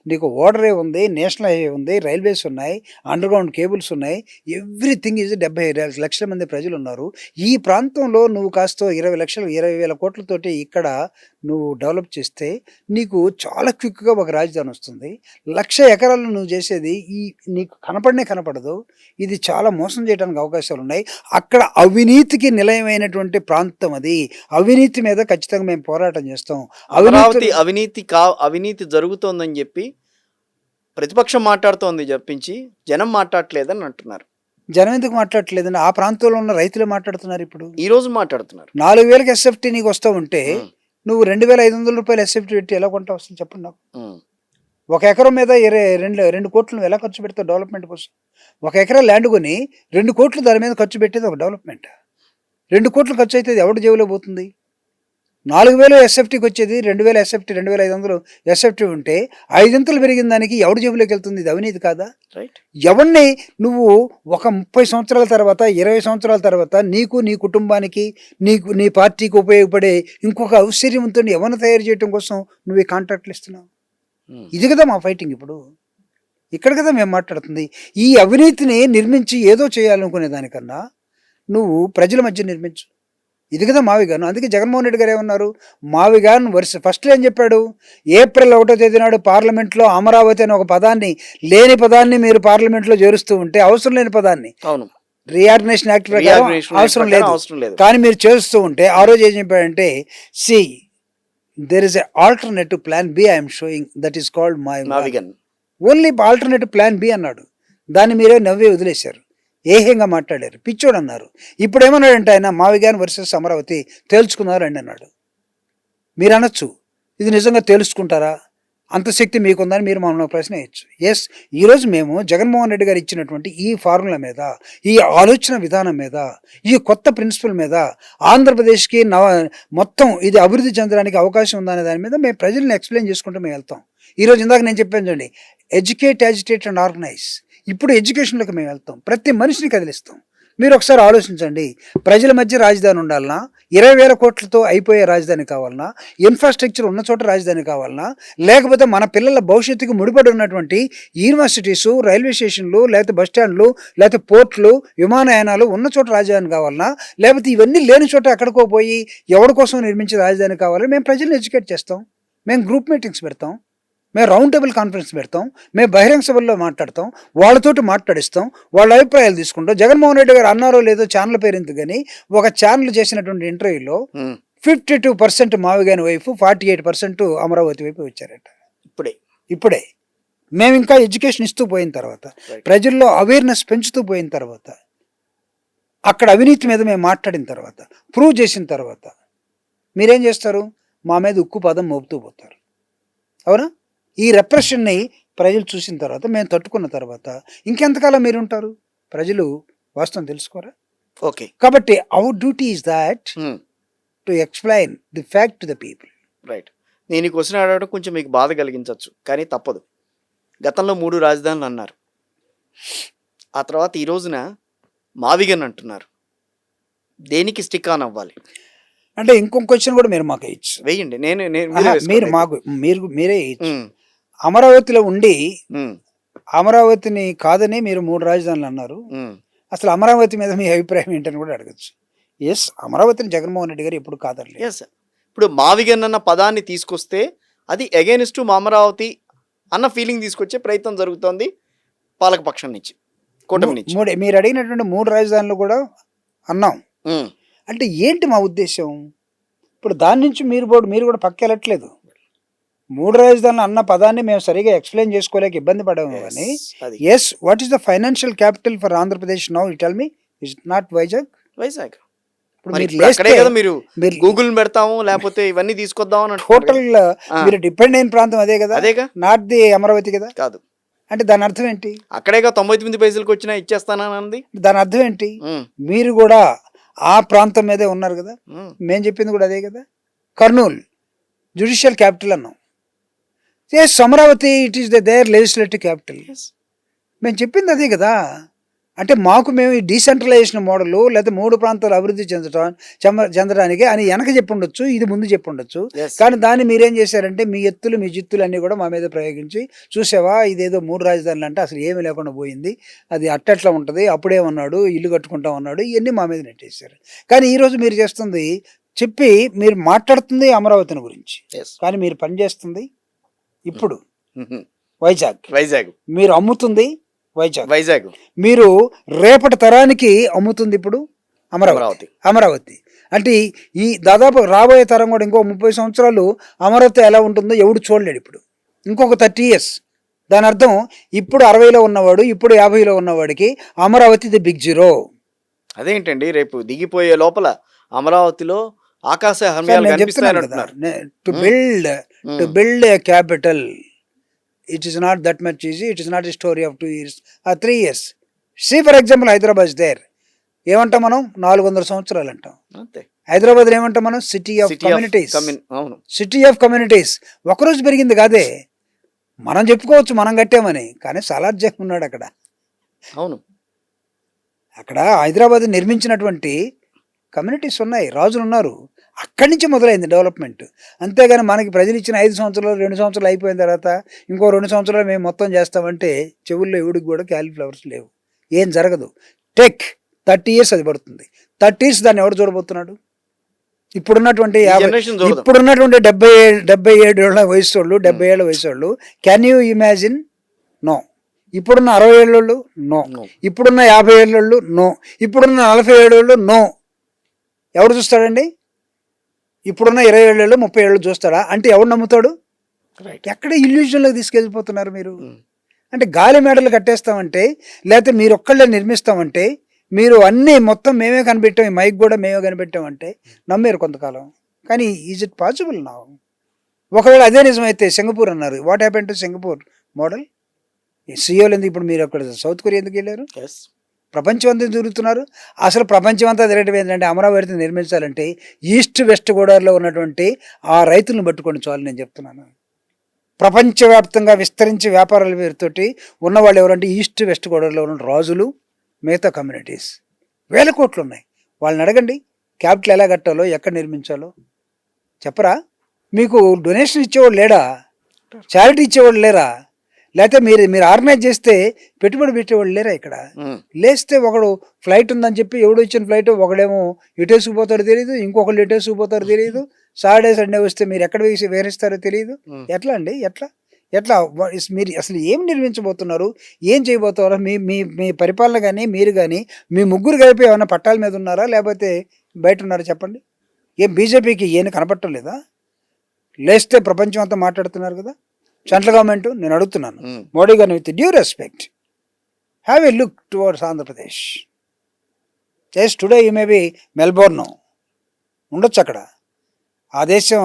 నీకు ఓడరే ఉంది, నేషనల్ హైవే ఉంది, రైల్వేస్ ఉన్నాయి, అండర్ గ్రౌండ్ కేబుల్స్ ఉన్నాయి, ఎవ్రీథింగ్ ఈజ్ 70 లక్షల మంది ప్రజలు ఉన్నారు. ఈ ప్రాంతంలో నువ్వు కాస్త 20,000 కోట్లతోటి ఇక్కడ నువ్వు డెవలప్ చేస్తే నీకు చాలా క్విక్గా ఒక రాజధాని వస్తుంది. 1,00,000 ఎకరాలు నువ్వు చేసేది నీకు కనపడదు. ఇది చాలా మోసం చేయడానికి అవకాశాలు ఉన్నాయి. అక్కడ అవినీతికి నిలయమైనటువంటి ప్రాంతం అది. అవినీతి మీద ఖచ్చితంగా మేము పోరాటం చేస్తాం. అవినీతి జరుగుతోందని చెప్పి ప్రతిపక్షం మాట్లాడుతోంది చెప్పించి జనం మాట్లాడలేదని అంటున్నారు. జనం ఎందుకు మాట్లాడలేదని ఆ ప్రాంతంలో ఉన్న రైతులే మాట్లాడుతున్నారు. ఇప్పుడు ఈ రోజు మాట్లాడుతున్నారు. 4,000 ఎస్ఎఫ్టీ నీకు వస్తూ ఉంటే నువ్వు 2,500 రూపాయలు ఎస్ఎఫ్టీ పెట్టి ఎలా కొంటావు అసలు చెప్పండి నాకు. ఒక ఎకరం మీద 2 కోట్లు ఎలా ఖర్చు పెడతావు డెవలప్మెంట్ కోసం? ఒక ఎకరా ల్యాండ్ కొని 2 కోట్లు దాని మీద ఖర్చు పెట్టేది ఒక డెవలప్మెంట్. 2 కోట్లు ఖర్చు అయితే ఎవడు జేబులో పోతుంది? 4,000 ఎస్ఎఫ్టీకి వచ్చేది 2,000 ఎస్ఎఫ్టీ, 2,500 ఎస్ఎఫ్టీ ఉంటే 5 పెరిగిన దానికి ఎవడు జేబులోకి వెళ్తుంది? ఇది అవినీతి కాదా? రైట్. ఎవరిని నువ్వు ఒక 30 సంవత్సరాల తర్వాత 20 సంవత్సరాల తర్వాత నీకు నీ కుటుంబానికి నీ పార్టీకి ఉపయోగపడే ఇంకొక ఔశ్వర్యవంతుని ఎవరిని తయారు చేయడం కోసం నువ్వు ఈ కాంట్రాక్ట్లు ఇస్తున్నావు? ఇది కదా మా ఫైటింగ్. ఇప్పుడు ఇక్కడ కదా మేము మాట్లాడుతుంది. ఈ అవినీతిని నిర్మించి ఏదో చేయాలనుకునే దానికన్నా నువ్వు ప్రజల మధ్య నిర్మించు. ఇది కదా మావిగాను. అందుకే జగన్మోహన్ రెడ్డి గారు ఏమన్నారు, మావిగాను ఫస్ట్లో ఏం చెప్పాడు, ఏప్రిల్ 1వ తేదీ నాడు పార్లమెంట్లో అమరావతి అనే ఒక లేని పదాన్ని మీరు పార్లమెంట్లో చేరుస్తూ ఉంటే, అవసరం లేని పదాన్ని, రీఆర్గనైజేషన్ యాక్ట్ ప్రకారం అవసరం లేదు, కానీ మీరు చేస్తూ ఉంటే ఆ రోజు ఏం చెప్పాడంటే, see there is a alternative plan B I'm showing, that is called Mavigan. Only alternative plan B అన్నాడు. దాన్ని మీరే నవ్వే వదిలేశారు, ఏహ్యంగా మాట్లాడారు, పిచ్చోడు అన్నారు. ఇప్పుడు ఏమన్నాడంటే ఆయన, మావిగాన్ వర్సెస్ అమరావతి తేల్చుకున్నారండి అన్నాడు. మీరు అనొచ్చు, ఇది నిజంగా తేల్చుకుంటారా, అంత శక్తి మీకుందని మీరు మమ్మల్ని ప్రశ్న వేయచ్చు. ఎస్, ఈరోజు మేము జగన్మోహన్ రెడ్డి గారు ఇచ్చినటువంటి ఈ ఫార్ములా మీద, ఈ ఆలోచన విధానం మీద, ఈ కొత్త ప్రిన్సిపల్ మీద ఆంధ్రప్రదేశ్కి మొత్తం ఇది అభివృద్ధి చెందడానికి అవకాశం ఉందనే దాని మీద మేము ప్రజల్ని ఎక్స్ప్లెయిన్ చేసుకుంటూ మేము వెళ్తాం. ఈరోజు ఇందాక నేను చెప్పాను చూడండి, ఎడ్యుకేట్, యాజిటేట్ అండ్ ఆర్గనైజ్. ఇప్పుడు ఎడ్యుకేషన్లోకి మేము వెళ్తాం, ప్రతి మనిషిని కదిలిస్తాం. మీరు ఒకసారి ఆలోచించండి, ప్రజల మధ్య రాజధాని ఉండాలన్నా, 20,000 కోట్లతో అయిపోయే రాజధాని కావాలన్నా, ఇన్ఫ్రాస్ట్రక్చర్ ఉన్న చోట రాజధాని కావాలన్నా, లేకపోతే మన పిల్లల భవిష్యత్తుకు ముడిపడి ఉన్నటువంటి యూనివర్సిటీసు, రైల్వే స్టేషన్లు, లేకపోతే బస్ స్టాండ్లు, లేకపోతే పోర్ట్లు, విమానయానాలు ఉన్న చోట రాజధాని కావాలన్నా, లేకపోతే ఇవన్నీ లేని చోట ఎక్కడికో పోయి ఎవరి కోసం నిర్మించే రాజధాని కావాలని మేము ప్రజల్ని ఎడ్యుకేట్ చేస్తాం. మేము గ్రూప్ మీటింగ్స్ పెడతాం, మేము రౌండ్ టేబుల్ కాన్ఫరెన్స్ పెడతాం, మేము బహిరంగ సభల్లో మాట్లాడతాం, వాళ్ళతోటి మాట్లాడిస్తాం, వాళ్ళ అభిప్రాయాలు తీసుకుంటాం. జగన్మోహన్ రెడ్డి గారు అన్నారో లేదో ఛానల్ పేరు ఎందుకు కానీ, ఒక ఛానల్ చేసినటువంటి ఇంటర్వ్యూలో 52% మావిగాని వైపు, 48% అమరావతి వైపు వచ్చారట. ఇప్పుడే మేము ఇంకా ఎడ్యుకేషన్ ఇస్తూ పోయిన తర్వాత, ప్రజల్లో అవేర్నెస్ పెంచుతూ పోయిన తర్వాత, అక్కడ అవినీతి మీద మేము మాట్లాడిన తర్వాత, ప్రూవ్ చేసిన తర్వాత మీరేం చేస్తారు? మా మీద ఉక్కు పదం మోపుతూ పోతారు. అవునా? ఈ రెప్రెషన్ని ప్రజలు చూసిన తర్వాత, మేము తట్టుకున్న తర్వాత ఇంకెంతకాలం మీరు ఉంటారు? ప్రజలు వాస్తవం తెలుసుకోరా? ఓకే. కాబట్టి our duty is that to explain the fact to the people. Right. నేను ఈ క్వశ్చన్ అడగడం కొంచెం మీకు బాధ కలిగించవచ్చు, కానీ తప్పదు. గతంలో 3 రాజధానులు అన్నారు, ఆ తర్వాత ఈ రోజున మావిగన్ అంటున్నారు. దేనికి స్టిక్ ఆన్ అవ్వాలి? అంటే ఇంకొక క్వశ్చన్ కూడా మీరు మాకు ఇచ్చు వేయండి. మీరే ఇచ్చు. అమరావతిలో ఉండి అమరావతిని కాదని మీరు 3 రాజధానులు అన్నారు. అసలు అమరావతి మీద మీ అభిప్రాయం ఏంటని కూడా అడగచ్చు. ఎస్, అమరావతిని జగన్మోహన్ రెడ్డి గారు ఎప్పుడు కాదనలేదు. ఎస్, ఇప్పుడు మావిగన్ అన్న పదాన్ని తీసుకొస్తే అది అగైనిస్ట్ అమరావతి అన్న ఫీలింగ్ తీసుకొచ్చే ప్రయత్నం జరుగుతోంది పాలకపక్షం నుంచి, కూటమి నుంచి. మీరు అడిగినటువంటి 3 రాజధానులు కూడా అన్నాం. అంటే ఏంటి మా ఉద్దేశం? ఇప్పుడు దాని నుంచి మీరు కూడా పక్క వెళ్ళట్లేదు. మూడు రాజధానులు అన్న పదాన్ని మేము సరిగా ఎక్స్ప్లెయిన్ చేసుకోలేక ఇబ్బంది పడాము కానీ అది yes what is the financial capital for Andhra Pradesh now you tell me is not Vizag. Vizag. ఇప్పుడు మరి మీరు ఇప్పుడు అక్కడే లేస్తే కదా మీరు మీరు గూగుల్ పెడతాము లేకపోతే ఇవన్నీ తీసుకొద్దాం అని టోటల్ మీరు డిపెండ్ అయిన ప్రాంతం అదే కదా, అదేగా నాట్ ది అమరావతి కదా. కాదు, అంటే దాని అర్థం ఏంటి? అక్కడేగా 99 పైసలకు వచ్చినా ఇచ్చేస్తానంది. దాని అర్థం ఏంటి? మీరు కూడా ఆ ప్రాంతం మీదే ఉన్నారు కదా. మేము చెప్పింది కూడా అదే కదా. కర్నూలు జ్యుడిషియల్ క్యాపిటల్ అన్నాం. Yes Amaravati it is there legislative capital. మేము చెప్పింది అదే కదా. అంటే మాకు మేము ఈ డీసెంట్రలైజేషన్ మోడల్ లేదా మూడు ప్రాంతాలు అభివృద్ధి చెందడానికి అని వెనక చెప్పుండొచ్చు, ఇది ముందు చెప్పుండొచ్చు. కానీ దాన్ని మీరేం చేశారంటే మీ ఎత్తులు మీ జిత్తులు అన్నీ కూడా మా మీద ప్రయోగించి చూసావా ఇదేదో మూడు రాజధానులు అంటే అసలు ఏమీ లేకుండా పోయింది, అది అట్టట్లా ఉంటుంది, అప్పుడే ఉన్నాడు ఇల్లు కట్టుకుంటా ఉన్నాడు, ఇవన్నీ మా మీద నెట్టేశారు. కానీ ఈరోజు మీరు చేస్తుంది చెప్పి మీరు మాట్లాడుతుంది అమరావతిని గురించి, కానీ మీరు పనిచేస్తుంది ఇప్పుడు వైజాగ్. మీరు అమ్ముతుంది వైజాగ్. మీరు రేపటి తరానికి అమ్ముతుంది ఇప్పుడు అమరావతి. అంటే ఈ దాదాపు రాబోయే తరం కూడా ఇంకో 30 సంవత్సరాలు అమరావతి ఎలా ఉంటుందో ఎవడు చూడలేడు. ఇప్పుడు ఇంకొక 30 years. దాని అర్థం ఇప్పుడు 60లో ఉన్నవాడు ఇప్పుడు 50లో ఉన్నవాడికి అమరావతి ది బిగ్ జీరో. అదేంటండి రేపు దిగిపోయే లోపల అమరావతిలో ఆకాశ హర్మ్యాలు కనిపిస్తాయంటున్నారు. To build a capital it is not that much easy. It is not a story of 2 years or 3 years. See for example Hyderabad is there. ఏమంటాం మనం 400 సంవత్సరాలు అంటాం. హైదరాబాద్ ఏమంటాం మనం సిటీ ఆఫ్ కమ్యూనిటీస్. ఒకరోజు పెరిగింది కాదే. మనం చెప్పుకోవచ్చు మనం కట్టామని, కానీ సలార్జంగ్ ఉన్నాడు అక్కడ. అవును, అక్కడ హైదరాబాద్ నిర్మించినటువంటి కమ్యూనిటీస్ ఉన్నాయి, రాజులు ఉన్నారు. అక్కడి నుంచి మొదలైంది డెవలప్మెంట్. అంతేగాని మనకి ప్రజలు ఇచ్చిన 5 సంవత్సరాలు 2 సంవత్సరాలు అయిపోయిన తర్వాత ఇంకో 2 సంవత్సరాలు మేము మొత్తం చేస్తామంటే చెవుల్లో ఎవడికి కూడా క్యాలీఫ్లవర్స్ లేవు, ఏం జరగదు. 30 years అది పడుతుంది. 30 years దాన్ని ఎవడు చూడబోతున్నాడు? ఇప్పుడున్నటువంటి 77 ఏళ్ళ వయసు వాళ్ళు 70 ఏళ్ళ వయసు వాళ్ళు కెన్ యూ ఇమాజిన్? నో. ఇప్పుడున్న 60 ఏళ్ళు నో, ఇప్పుడున్న 50 ఏళ్ళు నో, ఇప్పుడున్న 47 ఏళ్ళు నో. ఎవడు చూస్తాడండి? ఇప్పుడున్న 20 ఏళ్ళు 30 ఏళ్ళు చూస్తాడా? అంటే ఎవడు నమ్ముతాడు? ఎక్కడ ఇల్యూజన్లోకి తీసుకెళ్ళిపోతున్నారు మీరు. అంటే గాలి మేడలు కట్టేస్తామంటే లేకపోతే మీరు ఒక్కళ్ళే నిర్మిస్తామంటే మీరు అన్నీ మొత్తం మేమే కనిపెట్టాం, ఈ మైక్ కూడా మేమే కనిపెట్టామంటే నమ్మారు కొంతకాలం. కానీ ఈజ్ ఇట్ పాసిబుల్ నా? ఒకవేళ అదే నిజమైతే సింగపూర్ అన్నారు, what happen to Singapore model? సియోలు ఎందుకు ఇప్పుడు మీరు అక్కడ సౌత్ కొరియా ఎందుకు వెళ్ళారు? ప్రపంచం అంతా తిరుగుతున్నారు. అసలు ప్రపంచం అంతా తిరగటం ఏంటంటే అమరావతిని నిర్మించాలంటే ఈస్ట్ వెస్ట్ గోదావరిలో ఉన్నటువంటి ఆ రైతులను పట్టుకొని చాలు నేను చెప్తున్నాను. ప్రపంచవ్యాప్తంగా విస్తరించి వ్యాపారాల పేరుతోటి ఉన్నవాళ్ళు ఎవరంటే ఈస్ట్ వెస్ట్ గోదావరిలో ఉన్న రాజులు, మిగతా కమ్యూనిటీస్. 1000 కోట్లు ఉన్నాయి. వాళ్ళని అడగండి క్యాపిటల్ ఎలా కట్టాలో ఎక్కడ నిర్మించాలో చెప్పరా? మీకు డొనేషన్ ఇచ్చేవాడు లేడా? చారిటీ ఇచ్చేవాడు లేరా? లేకపోతే మీరు ఆర్గనైజ్ చేస్తే పెట్టుబడి పెట్టేవాళ్ళు లేరా? ఇక్కడ లేస్తే ఒకడు ఫ్లైట్ ఉందని చెప్పి ఎవడు ఇచ్చిన ఫ్లైట్ ఒకడేమో ఎటేసుకుపోతారో తెలియదు, ఇంకొకళ్ళు ఎటేసుకుపోతారో తెలియదు, సాటర్డే సండే వస్తే మీరు ఎక్కడ వేరేస్తారో తెలియదు. ఎట్లా అండి? ఎట్లా మీరు అసలు ఏం నిర్మించబోతున్నారు, ఏం చేయబోతున్నారు? మీ పరిపాలన కానీ మీరు కానీ మీ ముగ్గురు కలిపి ఏమైనా పట్టాల మీద ఉన్నారా లేకపోతే బయట ఉన్నారా చెప్పండి? ఏం బీజేపీకి ఏం కనపడటం లేదా? లేస్తే ప్రపంచం అంతా మాట్లాడుతున్నారు కదా. సెంట్రల్ గవర్నమెంట్ నేను అడుగుతున్నాను మోడీ గారిని, with due respect, have a look towards Andhra Pradesh. Just today you may be Melbourne ఉండొచ్చు, అక్కడ ఆ దేశం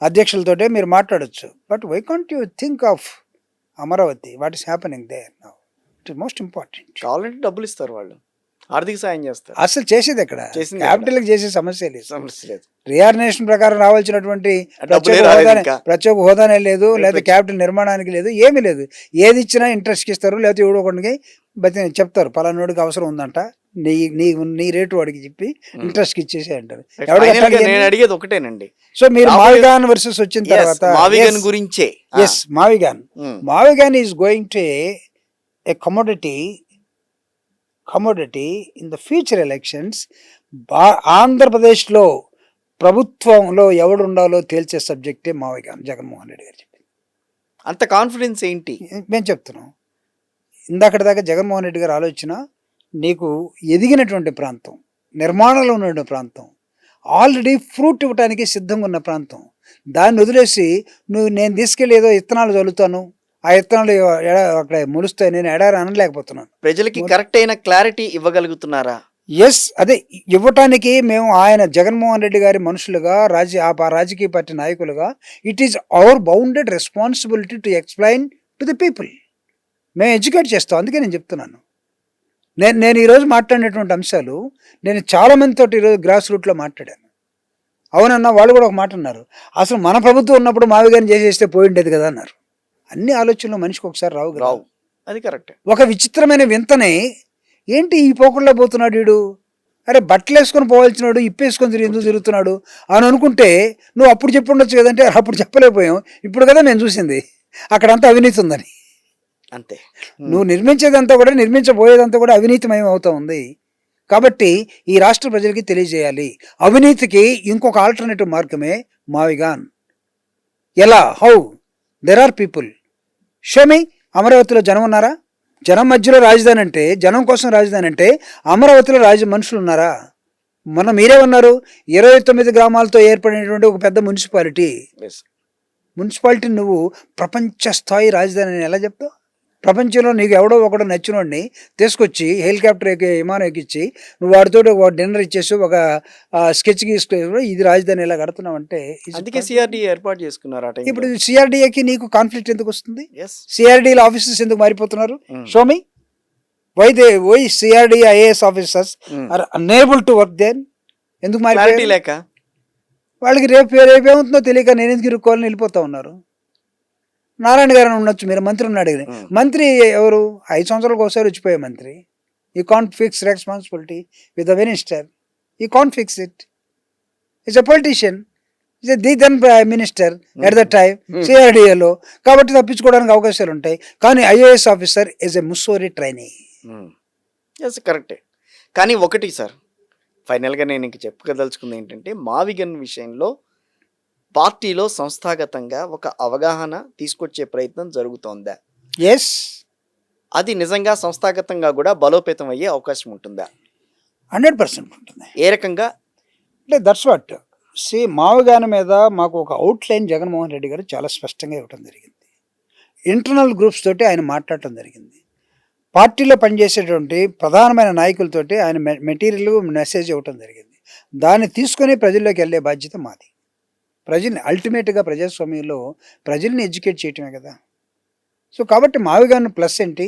అధ్యక్షులతోటే మీరు మాట్లాడచ్చు. But why can't you think of Amaravati, what is happening there now? It is most important. Already డబ్బులు ఇస్తారు వాళ్ళు, ఆర్థిక సాయం చేస్తారు. అసలు చేసేది ఎక్కడ? క్యాపిటల్కి చేసే సమస్య లేదు. రియార్నేషన్ ప్రకారం రావాల్సినటువంటి ప్రత్యేక హోదానే లేదు, లేదా క్యాపిటల్ నిర్మాణానికి లేదు, ఏమీ లేదు. ఏది ఇచ్చినా ఇంట్రెస్ట్కి ఇస్తారు, లేకపోతే ఎవడో ఒకటికి చెప్తారు పలానోడికి అవసరం ఉందంట, నీ రేటు వాడికి చెప్పి ఇంట్రెస్ట్కి ఇచ్చేసి అంటారు. నేను అడిగేది ఒకటేనండి. సో మీరు మావిగాన్ వర్సెస్ వచ్చిన తర్వాత గురించే Mavigan is going to a commodity in the future elections. ఆంధ్రప్రదేశ్లో ప్రభుత్వంలో ఎవడు ఉండాలో తేల్చే సబ్జెక్టే మావిగాన్ జగన్మోహన్ రెడ్డి గారు చెప్పింది. అంత కాన్ఫిడెన్స్ ఏంటి? మేము చెప్తున్నాం. ఇందాకటి దాకా జగన్మోహన్ రెడ్డి గారు ఆలోచన, నీకు ఎదిగినటువంటి ప్రాంతం, నిర్మాణంలో ఉన్న ప్రాంతం, ఆల్రెడీ ఫ్రూట్ ఇవ్వడానికి సిద్ధంగా ఉన్న ప్రాంతం, దాన్ని వదిలేసి నేను తీసుకెళ్ళి ఏదో ఇత్తనాలు చల్లుతాను, ఆ ఇత్తనాలు అక్కడ మొలుస్తాయి, నేను ఎడారి అనలేకపోతున్నాను. ప్రజలకి కరెక్ట్ అయిన క్లారిటీ ఇవ్వగలుగుతున్నారా? ఎస్, అదే ఇవ్వటానికి మేము ఆయన జగన్మోహన్ రెడ్డి గారి మనుషులుగా రాజకీయ పార్టీ నాయకులుగా it is our bounded responsibility to explain to the people. మేము ఎడ్యుకేట్ చేస్తాం. అందుకే నేను చెప్తున్నాను. నేను ఈరోజు మాట్లాడినటువంటి అంశాలు నేను చాలామందితో ఈరోజు గ్రాస్ రూట్లో మాట్లాడాను. అవునన్నా, వాళ్ళు కూడా ఒక మాట అన్నారు, అసలు మన ప్రభుత్వం ఉన్నప్పుడు మావి గారిని చేసేస్తే పోయిండేది కదా అన్నారు. అన్ని ఆలోచనలు మనిషికి ఒకసారి రావు. అది కరెక్ట్. ఒక విచిత్రమైన వింతనే, ఏంటి ఈ పోకుండా పోతున్నాడు వీడు, అరే బట్టలు వేసుకొని పోవాల్సినాడు ఇప్పేసుకొని ఎందుకు తిరుగుతున్నాడు అని అనుకుంటే నువ్వు అప్పుడు చెప్పి ఉండొచ్చు కదంటే అప్పుడు చెప్పలేకపోయాం. ఇప్పుడు కదా మేము చూసింది అక్కడంతా అవినీతి ఉందని. అంతే. నువ్వు నిర్మించేదంతా కూడా నిర్మించబోయేదంతా కూడా అవినీతిమయం అవుతా ఉంది. కాబట్టి ఈ రాష్ట్ర ప్రజలకి తెలియజేయాలి, అవినీతికి ఇంకొక ఆల్టర్నేటివ్ మార్గమే మావిగాన్. ఎలా? How? There are people. Show me. అమరావతిలో జనం ఉన్నారా? జనం మధ్యలో రాజధాని అంటే, జనం కోసం రాజధాని అంటే అమరావతిలో మనుషులు ఉన్నారా? మొన్న మీరే ఉన్నారు, 29 గ్రామాలతో ఏర్పడినటువంటి ఒక పెద్ద మున్సిపాలిటీ నువ్వు ప్రపంచ స్థాయి రాజధాని అని ఎలా చెప్తావు? ప్రపంచంలో నీకు ఎవడో ఒకడో నచ్చినోడిని తీసుకొచ్చి హెలికాప్టర్ విమానం ఎక్కించి నువ్వు వాడితో ఒక డిన్నర్ ఇచ్చేసి ఒక స్కెచ్ గీసుకొని ఇది రాజధాని ఎలా కడుతున్నావు అంటే, అందుకే సిఆర్డీఏ ఏర్పాటు చేసుకున్నారు. ఇప్పుడు సిఆర్డీఏకి నీకు కాన్ఫ్లిక్ట్ ఎందుకు వస్తుంది? సిఆర్డీఏ ఆఫీసర్స్ ఎందుకు మారిపోతున్నారు? Show me why CRDA IAS officers are unable to work there. ఎందుకు మారిపోయారు? లేక వాళ్ళకి రేపు ఏమవుతుందో తెలియక నేను ఎందుకు ఇరుక్కోవాలని వెళ్ళిపోతా ఉన్నారు. నారాయణ గారు ఉండొచ్చు, మీరు మంత్రి ఉన్నాడు. మంత్రి ఎవరు? 5 సంవత్సరాలకు ఒకసారి వచ్చిపోయే మంత్రి. You can't fix responsibility with the minister. You can't fix it. It's a politician, it's the then minister at the time సిఆర్డీఏలో. కాబట్టి తప్పించుకోవడానికి అవకాశాలు ఉంటాయి. కానీ IAS officer is a Mussoorie trainee. కరెక్టే. కానీ ఒకటి సార్, ఫైనల్గా నేను ఇంక చెప్పుకోదలుచుకుంది ఏంటంటే, మావిగన్ విషయంలో పార్టీలో సంస్థాగతంగా ఒక అవగాహన తీసుకొచ్చే ప్రయత్నం జరుగుతోందా? ఎస్, అది నిజంగా సంస్థాగతంగా కూడా బలోపేతం అయ్యే అవకాశం ఉంటుందా? 100% ఉంటుంది. ఏ రకంగా అంటే దట్స్ వాట్ మావిగాని మీద మాకు ఒక అవుట్లైన్ జగన్మోహన్ రెడ్డి గారు చాలా స్పష్టంగా ఇవ్వడం జరిగింది. ఇంటర్నల్ గ్రూప్స్ తోటి ఆయన మాట్లాడటం జరిగింది. పార్టీలో పనిచేసేటువంటి ప్రధానమైన నాయకులతోటి ఆయన మెటీరియల్ మెసేజ్ ఇవ్వటం జరిగింది. దాన్ని తీసుకొని ప్రజల్లోకి వెళ్ళే బాధ్యత మాది. ప్రజల్ని అల్టిమేట్గా ప్రజాస్వామ్యంలో ప్రజల్ని ఎడ్యుకేట్ చేయటమే కదా. సో కాబట్టి మావిగాని ప్లస్ ఏంటి,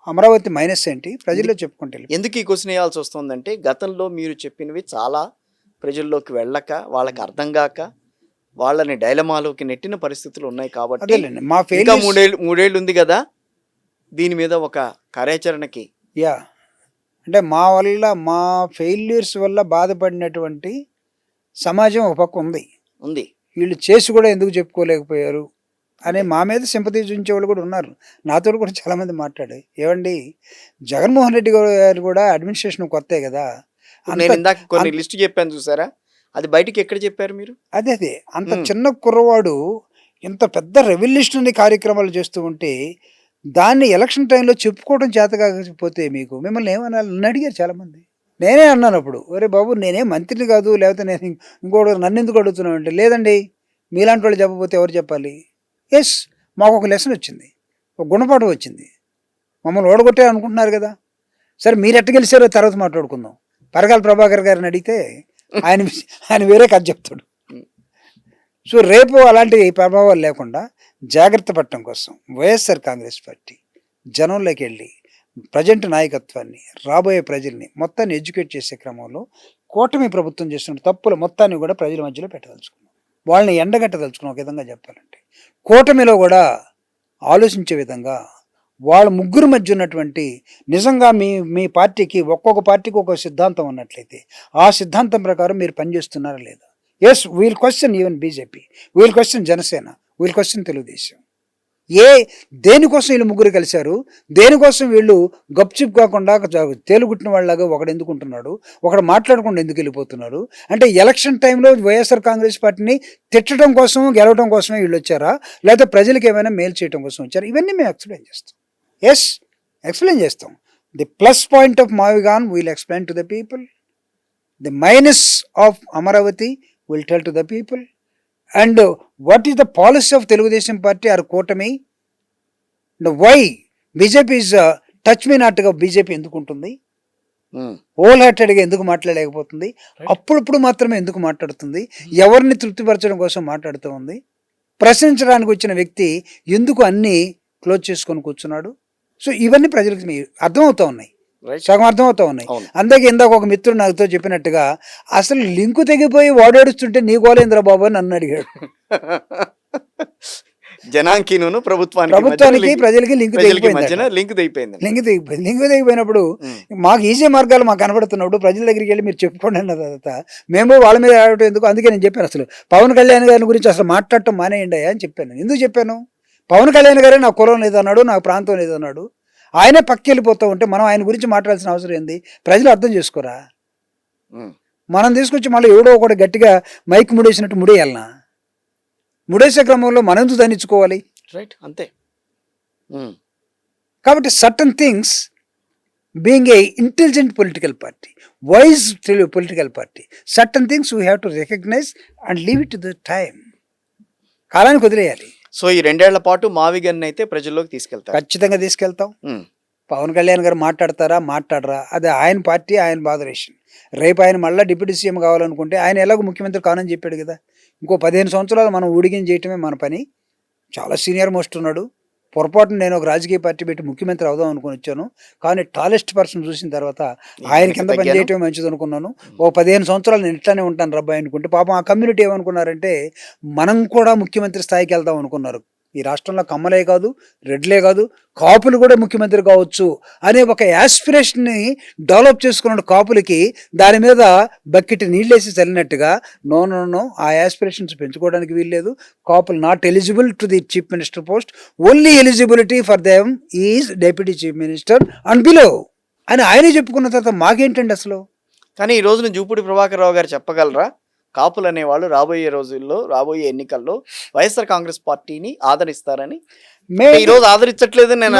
అమరావతి మైనస్ ఏంటి, ప్రజల్లో చెప్పుకుంటే. ఎందుకు ఈ క్వశ్చన్ వేయాల్సి వస్తుందంటే, గతంలో మీరు చెప్పినవి చాలా ప్రజల్లోకి వెళ్ళక, వాళ్ళకి అర్థం కాక, వాళ్ళని డైలమాలోకి నెట్టిన పరిస్థితులు ఉన్నాయి. కాబట్టి మా మూడేళ్ళు ఉంది కదా, దీని మీద ఒక కార్యాచరణకి అంటే మా వల్ల, మా ఫెయిల్యూర్స్ వల్ల బాధపడినటువంటి సమాజం ఒక పక్క ఉంది. వీళ్ళు చేసి కూడా ఎందుకు చెప్పుకోలేకపోయారు అనే మా మీద సింపతి చూపించే వాళ్ళు కూడా ఉన్నారు. నాతో కూడా చాలామంది మాట్లాడారు, ఏమండి జగన్మోహన్ రెడ్డి గారు కూడా అడ్మినిస్ట్రేషన్ కొత్తే కదా. కొన్ని లిస్ట్ చెప్పాను చూసారా, అది బయటికి ఎక్కడ చెప్పారు మీరు? అదే అంత చిన్న కుర్రవాడు ఇంత పెద్ద రెవల్యూషనరీ కార్యక్రమాలు చేస్తూ ఉంటే దాన్ని ఎలక్షన్ టైంలో చెప్పుకోవడం చేత కాకపోతే మీకు మిమ్మల్ని ఏమన్నా అడిగారు చాలామంది. నేనే అన్నాను అప్పుడు, ఒరే బాబు నేనే మంత్రిని కాదు, లేకపోతే నేను ఇంకోటి నన్ను ఎందుకు అడుగుతున్నావు అంటే, లేదండి మీలాంటి వాళ్ళు చెప్పకపోతే ఎవరు చెప్పాలి. ఎస్, మాకు ఒక లెసన్ వచ్చింది, ఒక గుణపాఠం వచ్చింది. మమ్మల్ని ఓడగొట్టే అనుకుంటున్నారు కదా, సరే మీరు ఎట్ట గెలిచారో తర్వాత మాట్లాడుకుందాం. పరకాల ప్రభాకర్ గారిని అడిగితే ఆయన వేరే కథ చెప్తాడు. సో రేపు అలాంటి ప్రభావాలు లేకుండా జాగ్రత్త పడటం కోసం వైఎస్ఆర్ కాంగ్రెస్ పార్టీ జనంలోకి వెళ్ళి ప్రజెంట్ నాయకత్వాన్ని, రాబోయే ప్రజల్ని మొత్తాన్ని ఎడ్యుకేట్ చేసే క్రమంలో కూటమి ప్రభుత్వం చేస్తున్న తప్పుల మొత్తాన్ని కూడా ప్రజల మధ్యలో పెట్టదలుచుకున్నాం. వాళ్ళని ఎండగట్టదలుచుకున్నాం. ఒక విధంగా చెప్పాలంటే కూటమిలో కూడా ఆలోచించే విధంగా వాళ్ళ ముగ్గురు మధ్య ఉన్నటువంటి నిజంగా మీ పార్టీకి ఒక్కొక్క పార్టీకి ఒక్కొక్క సిద్ధాంతం ఉన్నట్లయితే ఆ సిద్ధాంతం ప్రకారం మీరు పనిచేస్తున్నారా లేదా? Yes, we'll question even BJP, we'll question Janasena, we'll question Telugu Desam. దేనికోసం వీళ్ళు ముగ్గురు కలిశారు, దేనికోసం వీళ్ళు గప్చిప్ కాకుండా తేలుగుట్టిన వాళ్ళలాగా ఒకడు ఎందుకుంటున్నాడు, ఒకడు మాట్లాడకుండా ఎందుకు వెళ్ళిపోతున్నారు అంటే, ఎలక్షన్ టైంలో వైఎస్ఆర్ కాంగ్రెస్ పార్టీని తిట్టడం కోసం, గెలవడం కోసమే వీళ్ళు వచ్చారా, లేకపోతే ప్రజలకు ఏమైనా మేలు చేయడం కోసం వచ్చారా? ఇవన్నీ మేము ఎక్స్ప్లెయిన్ చేస్తాం. ఎస్, ఎక్స్ప్లెయిన్ చేస్తాం. The plus point of Mavigan will explain to the people, the minus of Amaravati will tell to the people, and what is the policy of Telugu Desam party or కూటమి? Why BJP is touch me నాట్గా బీజేపీ ఎందుకు ఉంటుంది? హోల్ హార్టెడ్గా ఎందుకు మాట్లాడలేకపోతుంది? అప్పుడప్పుడు మాత్రమే ఎందుకు మాట్లాడుతుంది? ఎవరిని తృప్తిపరచడం కోసం మాట్లాడుతూ ఉంది? ప్రశ్నించడానికి వచ్చిన వ్యక్తి ఎందుకు అన్ని క్లోజ్ చేసుకొని కూర్చున్నాడు? సో ఇవన్నీ ప్రజలకు అర్థమవుతా ఉన్నాయి, సగం అర్థమవుతా ఉన్నాయి. అందుకే ఇందాక ఒక మిత్రుడు నాతో చెప్పినట్టుగా అసలు లింకు తెగిపోయి వాడేడుస్తుంటే నీ గోలేంద్ర బాబు అని నన్ను అడిగాడు. జనానికి ప్రభుత్వానికి ప్రజలకి లింక్ తెగిపోయినప్పుడు మాకు ఈజీ మార్గాలు మాకు కనబడుతున్నప్పుడు ప్రజల దగ్గరికి వెళ్ళి మీరు చెప్పుకోండి అన్న తర్వాత మేము వాళ్ళ మీద ఆడటం ఎందుకు? అందుకే నేను చెప్పాను అసలు పవన్ కళ్యాణ్ గారి గురించి అసలు మాట్లాడటం మానేయండి అని చెప్పాను. ఎందుకు చెప్పాను? పవన్ కళ్యాణ్ గారే నా కులం లేదన్నాడు, నా ప్రాంతం లేదన్నాడు. ఆయనే పక్కకి వెళ్ళిపోతూ ఉంటే మనం ఆయన గురించి మాట్లాడాల్సిన అవసరం ఏంది? ప్రజలు అర్థం చేసుకోరా? మనం తీసుకొచ్చి మళ్ళీ ఎవడో ఒకటి గట్టిగా మైక్ ముడేసినట్టు ముడేయాలనా? ముడేసే క్రమంలో మనం ఎందుకు దండించుకోవాలి? రైట్, అంతే. కాబట్టి certain things being a intelligent political party, wise political party, certain things we have to recognise and leave it to the time. కాలానికి వదిలేయాలి. సో ఈ 2 ఏళ్ల పాటు మావిగన్ అయితే ప్రజల్లోకి తీసుకెళ్తాం, ఖచ్చితంగా తీసుకెళ్తాం. పవన్ కళ్యాణ్ గారు మాట్లాడతారా మాట్లాడరా అది ఆయన పార్టీ, ఆయన బాధరేషన్. రేపు ఆయన మళ్ళీ డిప్యూటీ సీఎం కావాలనుకుంటే ఆయన ఎలాగో ముఖ్యమంత్రి కానని చెప్పాడు కదా. ఇంకో 15 సంవత్సరాలు మనం ఊడిగిన చేయటమే మన పని. చాలా సీనియర్ మోస్ట్ ఉన్నాడు. పొరపాటున నేను ఒక రాజకీయ పార్టీ పెట్టి ముఖ్యమంత్రి అవుదాం అనుకుని వచ్చాను, కానీ టాలెస్ట్ పర్సన్ చూసిన తర్వాత ఆయన కింద పని చేయటమే మంచిది అనుకున్నాను. ఓ 15 సంవత్సరాలు నేను ఇట్లానే ఉంటాను రబ్బాయి అనుకుంటే పాపం ఆ కమ్యూనిటీ ఏమనుకున్నారంటే మనం కూడా ముఖ్యమంత్రి స్థాయికి వెళ్దాం అనుకున్నారు. ఈ రాష్ట్రంలో కమ్మలే కాదు, రెడ్లే కాదు, కాపులు కూడా ముఖ్యమంత్రి కావచ్చు అనే ఒక యాస్పిరేషన్ని డెవలప్ చేసుకున్న కాపులకి దాని మీద బకెట్ నీళ్ళేసి చల్లినట్టుగా నో నో నో ఆ యాస్పిరేషన్స్ పెంచుకోవడానికి వీల్లేదు. కాపులు not eligible to the chief minister post, only eligibility for them is deputy chief minister and below అని ఆయనే చెప్పుకున్న తర్వాత మాకేంటండి అసలు? కానీ ఈ రోజున జూపూడి ప్రభాకర్ రావు గారు చెప్పగలరా కాపులు అనేవాళ్ళు రాబోయే రోజుల్లో, రాబోయే ఎన్నికల్లో వైఎస్ఆర్ కాంగ్రెస్ పార్టీని ఆదరిస్తారని? ఈ రోజు ఆదరించట్లేదని నేను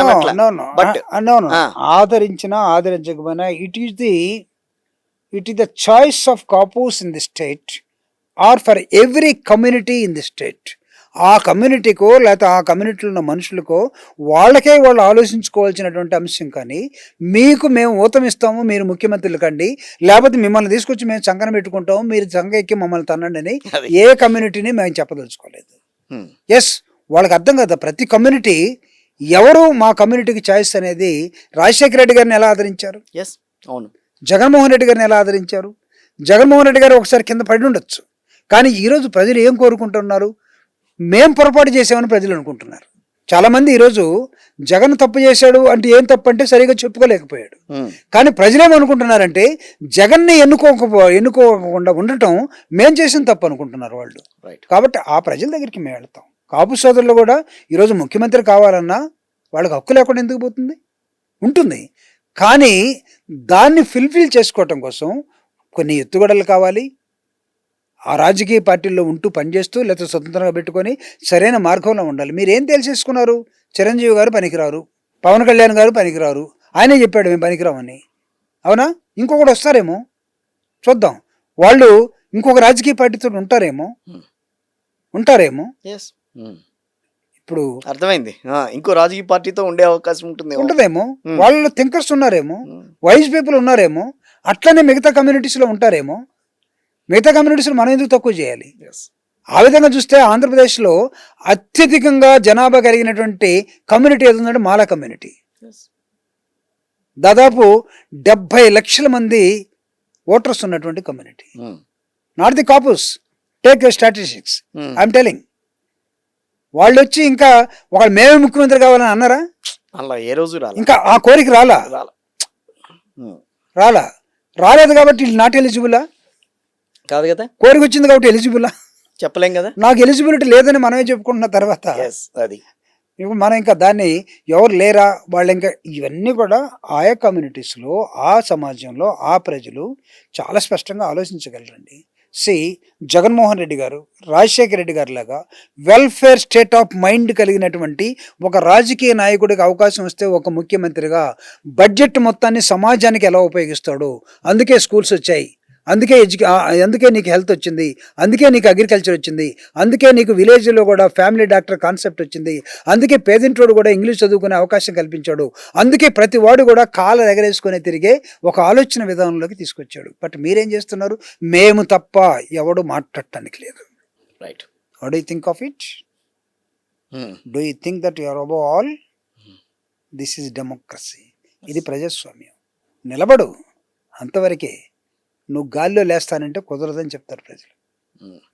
ఆదరించినా ఆదరించకపోయినా it is the choice of Kapus in the state or for every community in the state. ఆ కమ్యూనిటీకో లేకపోతే ఆ కమ్యూనిటీలో ఉన్న మనుషులకో వాళ్ళకే వాళ్ళు ఆలోచించుకోవాల్సినటువంటి అంశం. కానీ మీకు మేము ఊతమిస్తాము, మీరు ముఖ్యమంత్రులు కండి, లేకపోతే మిమ్మల్ని తీసుకొచ్చి మేము చంకన పెట్టుకుంటాము, మీరు చంక ఎక్కి మమ్మల్ని తన్నండి అని ఏ కమ్యూనిటీని మేము చెప్పదలుచుకోలేదు. ఎస్, వాళ్ళకి అర్థం కదా. ప్రతి కమ్యూనిటీ ఎవరు మా కమ్యూనిటీకి చాయిస్ అనేది రాజశేఖర రెడ్డి గారిని ఎలా ఆదరించారు? ఎస్, అవును. జగన్మోహన్ రెడ్డి గారిని ఎలా ఆదరించారు? జగన్మోహన్ రెడ్డి గారు ఒకసారి కింద పడి ఉండొచ్చు, కానీ ఈరోజు ప్రజలు ఏం కోరుకుంటున్నారు? మేం పొరపాటు చేసామని ప్రజలు అనుకుంటున్నారు. చాలామంది ఈరోజు జగన్ తప్పు చేశాడు అంటే ఏం తప్పు అంటే సరిగా చెప్పుకోలేకపోయాడు. కానీ ప్రజలేమనుకుంటున్నారంటే జగన్ని ఎన్నుకోకుండా ఉండటం మేం చేసిన తప్పు అనుకుంటున్నారు వాళ్ళు. కాబట్టి ఆ ప్రజల దగ్గరికి మేము వెళ్తాం. కాపు సోదరులు కూడా ఈరోజు ముఖ్యమంత్రి కావాలన్నా వాళ్ళకి హక్కు లేకుండా ఎందుకు పోతుంది? ఉంటుంది. కానీ దాన్ని ఫుల్ఫిల్ చేసుకోవటం కోసం కొన్ని ఎత్తుగడలు కావాలి. ఆ రాజకీయ పార్టీల్లో ఉంటూ పనిచేస్తూ లేకపోతే స్వతంత్రంగా పెట్టుకొని సరైన మార్గంలో ఉండాలి. మీరేం తెలిసేసుకున్నారు? చిరంజీవి గారు పనికిరారు, పవన్ కళ్యాణ్ గారు పనికిరారు, ఆయనే చెప్పాడు మేము పనికిరామని. అవునా? ఇంకొకటి వస్తారేమో చూద్దాం. వాళ్ళు ఇంకొక రాజకీయ పార్టీతో ఉంటారేమో. ఇప్పుడు అర్థమైంది. ఇంకో రాజకీయ పార్టీతో ఉండే అవకాశం ఉంటుందేమో. వాళ్ళలో థింకర్స్ ఉన్నారేమో, వైజ్ పీపుల్ ఉన్నారేమో, అట్లనే మిగతా కమ్యూనిటీస్లో ఉంటారేమో. మిగతా కమ్యూనిటీస్లో మనం ఎందుకు తక్కువ చేయాలి? ఆ విధంగా చూస్తే ఆంధ్రప్రదేశ్లో అత్యధికంగా జనాభా కలిగినటువంటి కమ్యూనిటీ ఏది ఉందంటే మాలా కమ్యూనిటీ. దాదాపు 70 లక్షల మంది ఓటర్స్ ఉన్నటువంటి community. Not the Kapus. Take statistics, I'm telling. వాళ్ళు వచ్చి ఇంకా ఒకళ్ళు మేమే ముఖ్యమంత్రి కావాలని అన్నారా? అలా ఏ రోజు ఇంకా ఆ కోరిక రాలేదు కాబట్టి నాట్ ఎలిజిబులా? కాదు కదా. కోరిక వచ్చింది కాబట్టి ఎలిజిబులా? చెప్పలేం కదా. నాకు ఎలిజిబిలిటీ లేదని మనమే చెప్పుకుంటున్న తర్వాత అది ఇప్పుడు మనం ఇంకా దాన్ని ఎవరు లేరా వాళ్ళు ఇంకా ఇవన్నీ కూడా ఆయా కమ్యూనిటీస్లో, ఆ సమాజంలో ఆ ప్రజలు చాలా స్పష్టంగా ఆలోచించగలరండి. జగన్మోహన్ రెడ్డి గారు, రాజశేఖర రెడ్డి గారి లాగా వెల్ఫేర్ స్టేట్ ఆఫ్ మైండ్ కలిగినటువంటి ఒక రాజకీయ నాయకుడికి అవకాశం వస్తే ఒక ముఖ్యమంత్రిగా బడ్జెట్ మొత్తాన్ని సమాజానికి ఎలా ఉపయోగిస్తాడు? అందుకే స్కూల్స్ వచ్చాయి, అందుకే నీకు హెల్త్ వచ్చింది, అందుకే నీకు అగ్రికల్చర్ వచ్చింది, అందుకే నీకు విలేజ్లో కూడా ఫ్యామిలీ డాక్టర్ కాన్సెప్ట్ వచ్చింది, అందుకే పేదింటోడు కూడా ఇంగ్లీష్ చదువుకునే అవకాశం కల్పించాడు, అందుకే ప్రతి వాడు కూడా కాళ్ళ ఎగరేసుకునే తిరిగే ఒక ఆలోచన విధానంలోకి తీసుకొచ్చాడు. బట్ మీరేం చేస్తున్నారు? మేము తప్ప ఎవడు మాట్లాడటానికి లేదు. Right. What do you think of it? Do you think that you are above all? This is democracy. ఇది ప్రజాస్వామ్యం. నిలబడు, అంతవరకే. నువ్వు గాల్లో లేస్తానంటే కుదరదని చెప్తారు ప్రజలు,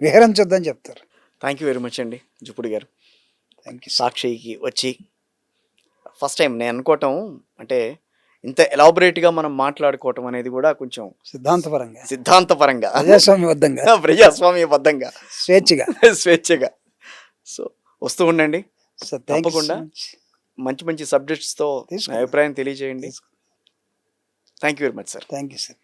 విహరించొద్దని చెప్తారు. థ్యాంక్ యూ వెరీ మచ్ అండి జుప్పుడు గారు. Thank you. సాక్షికి వచ్చి ఫస్ట్ టైం నేను అనుకోవటం అంటే ఇంత ఎలాబొరేట్గా మనం మాట్లాడుకోవటం అనేది కూడా కొంచెం సిద్ధాంతపరంగా ప్రజాస్వామ్యబద్ధంగా స్వేచ్ఛగా సో వస్తూ ఉండండి. తప్పకుండా మంచి మంచి సబ్జెక్ట్స్తో అభిప్రాయం తెలియజేయండి. Thank you very much sir. Thank you sir.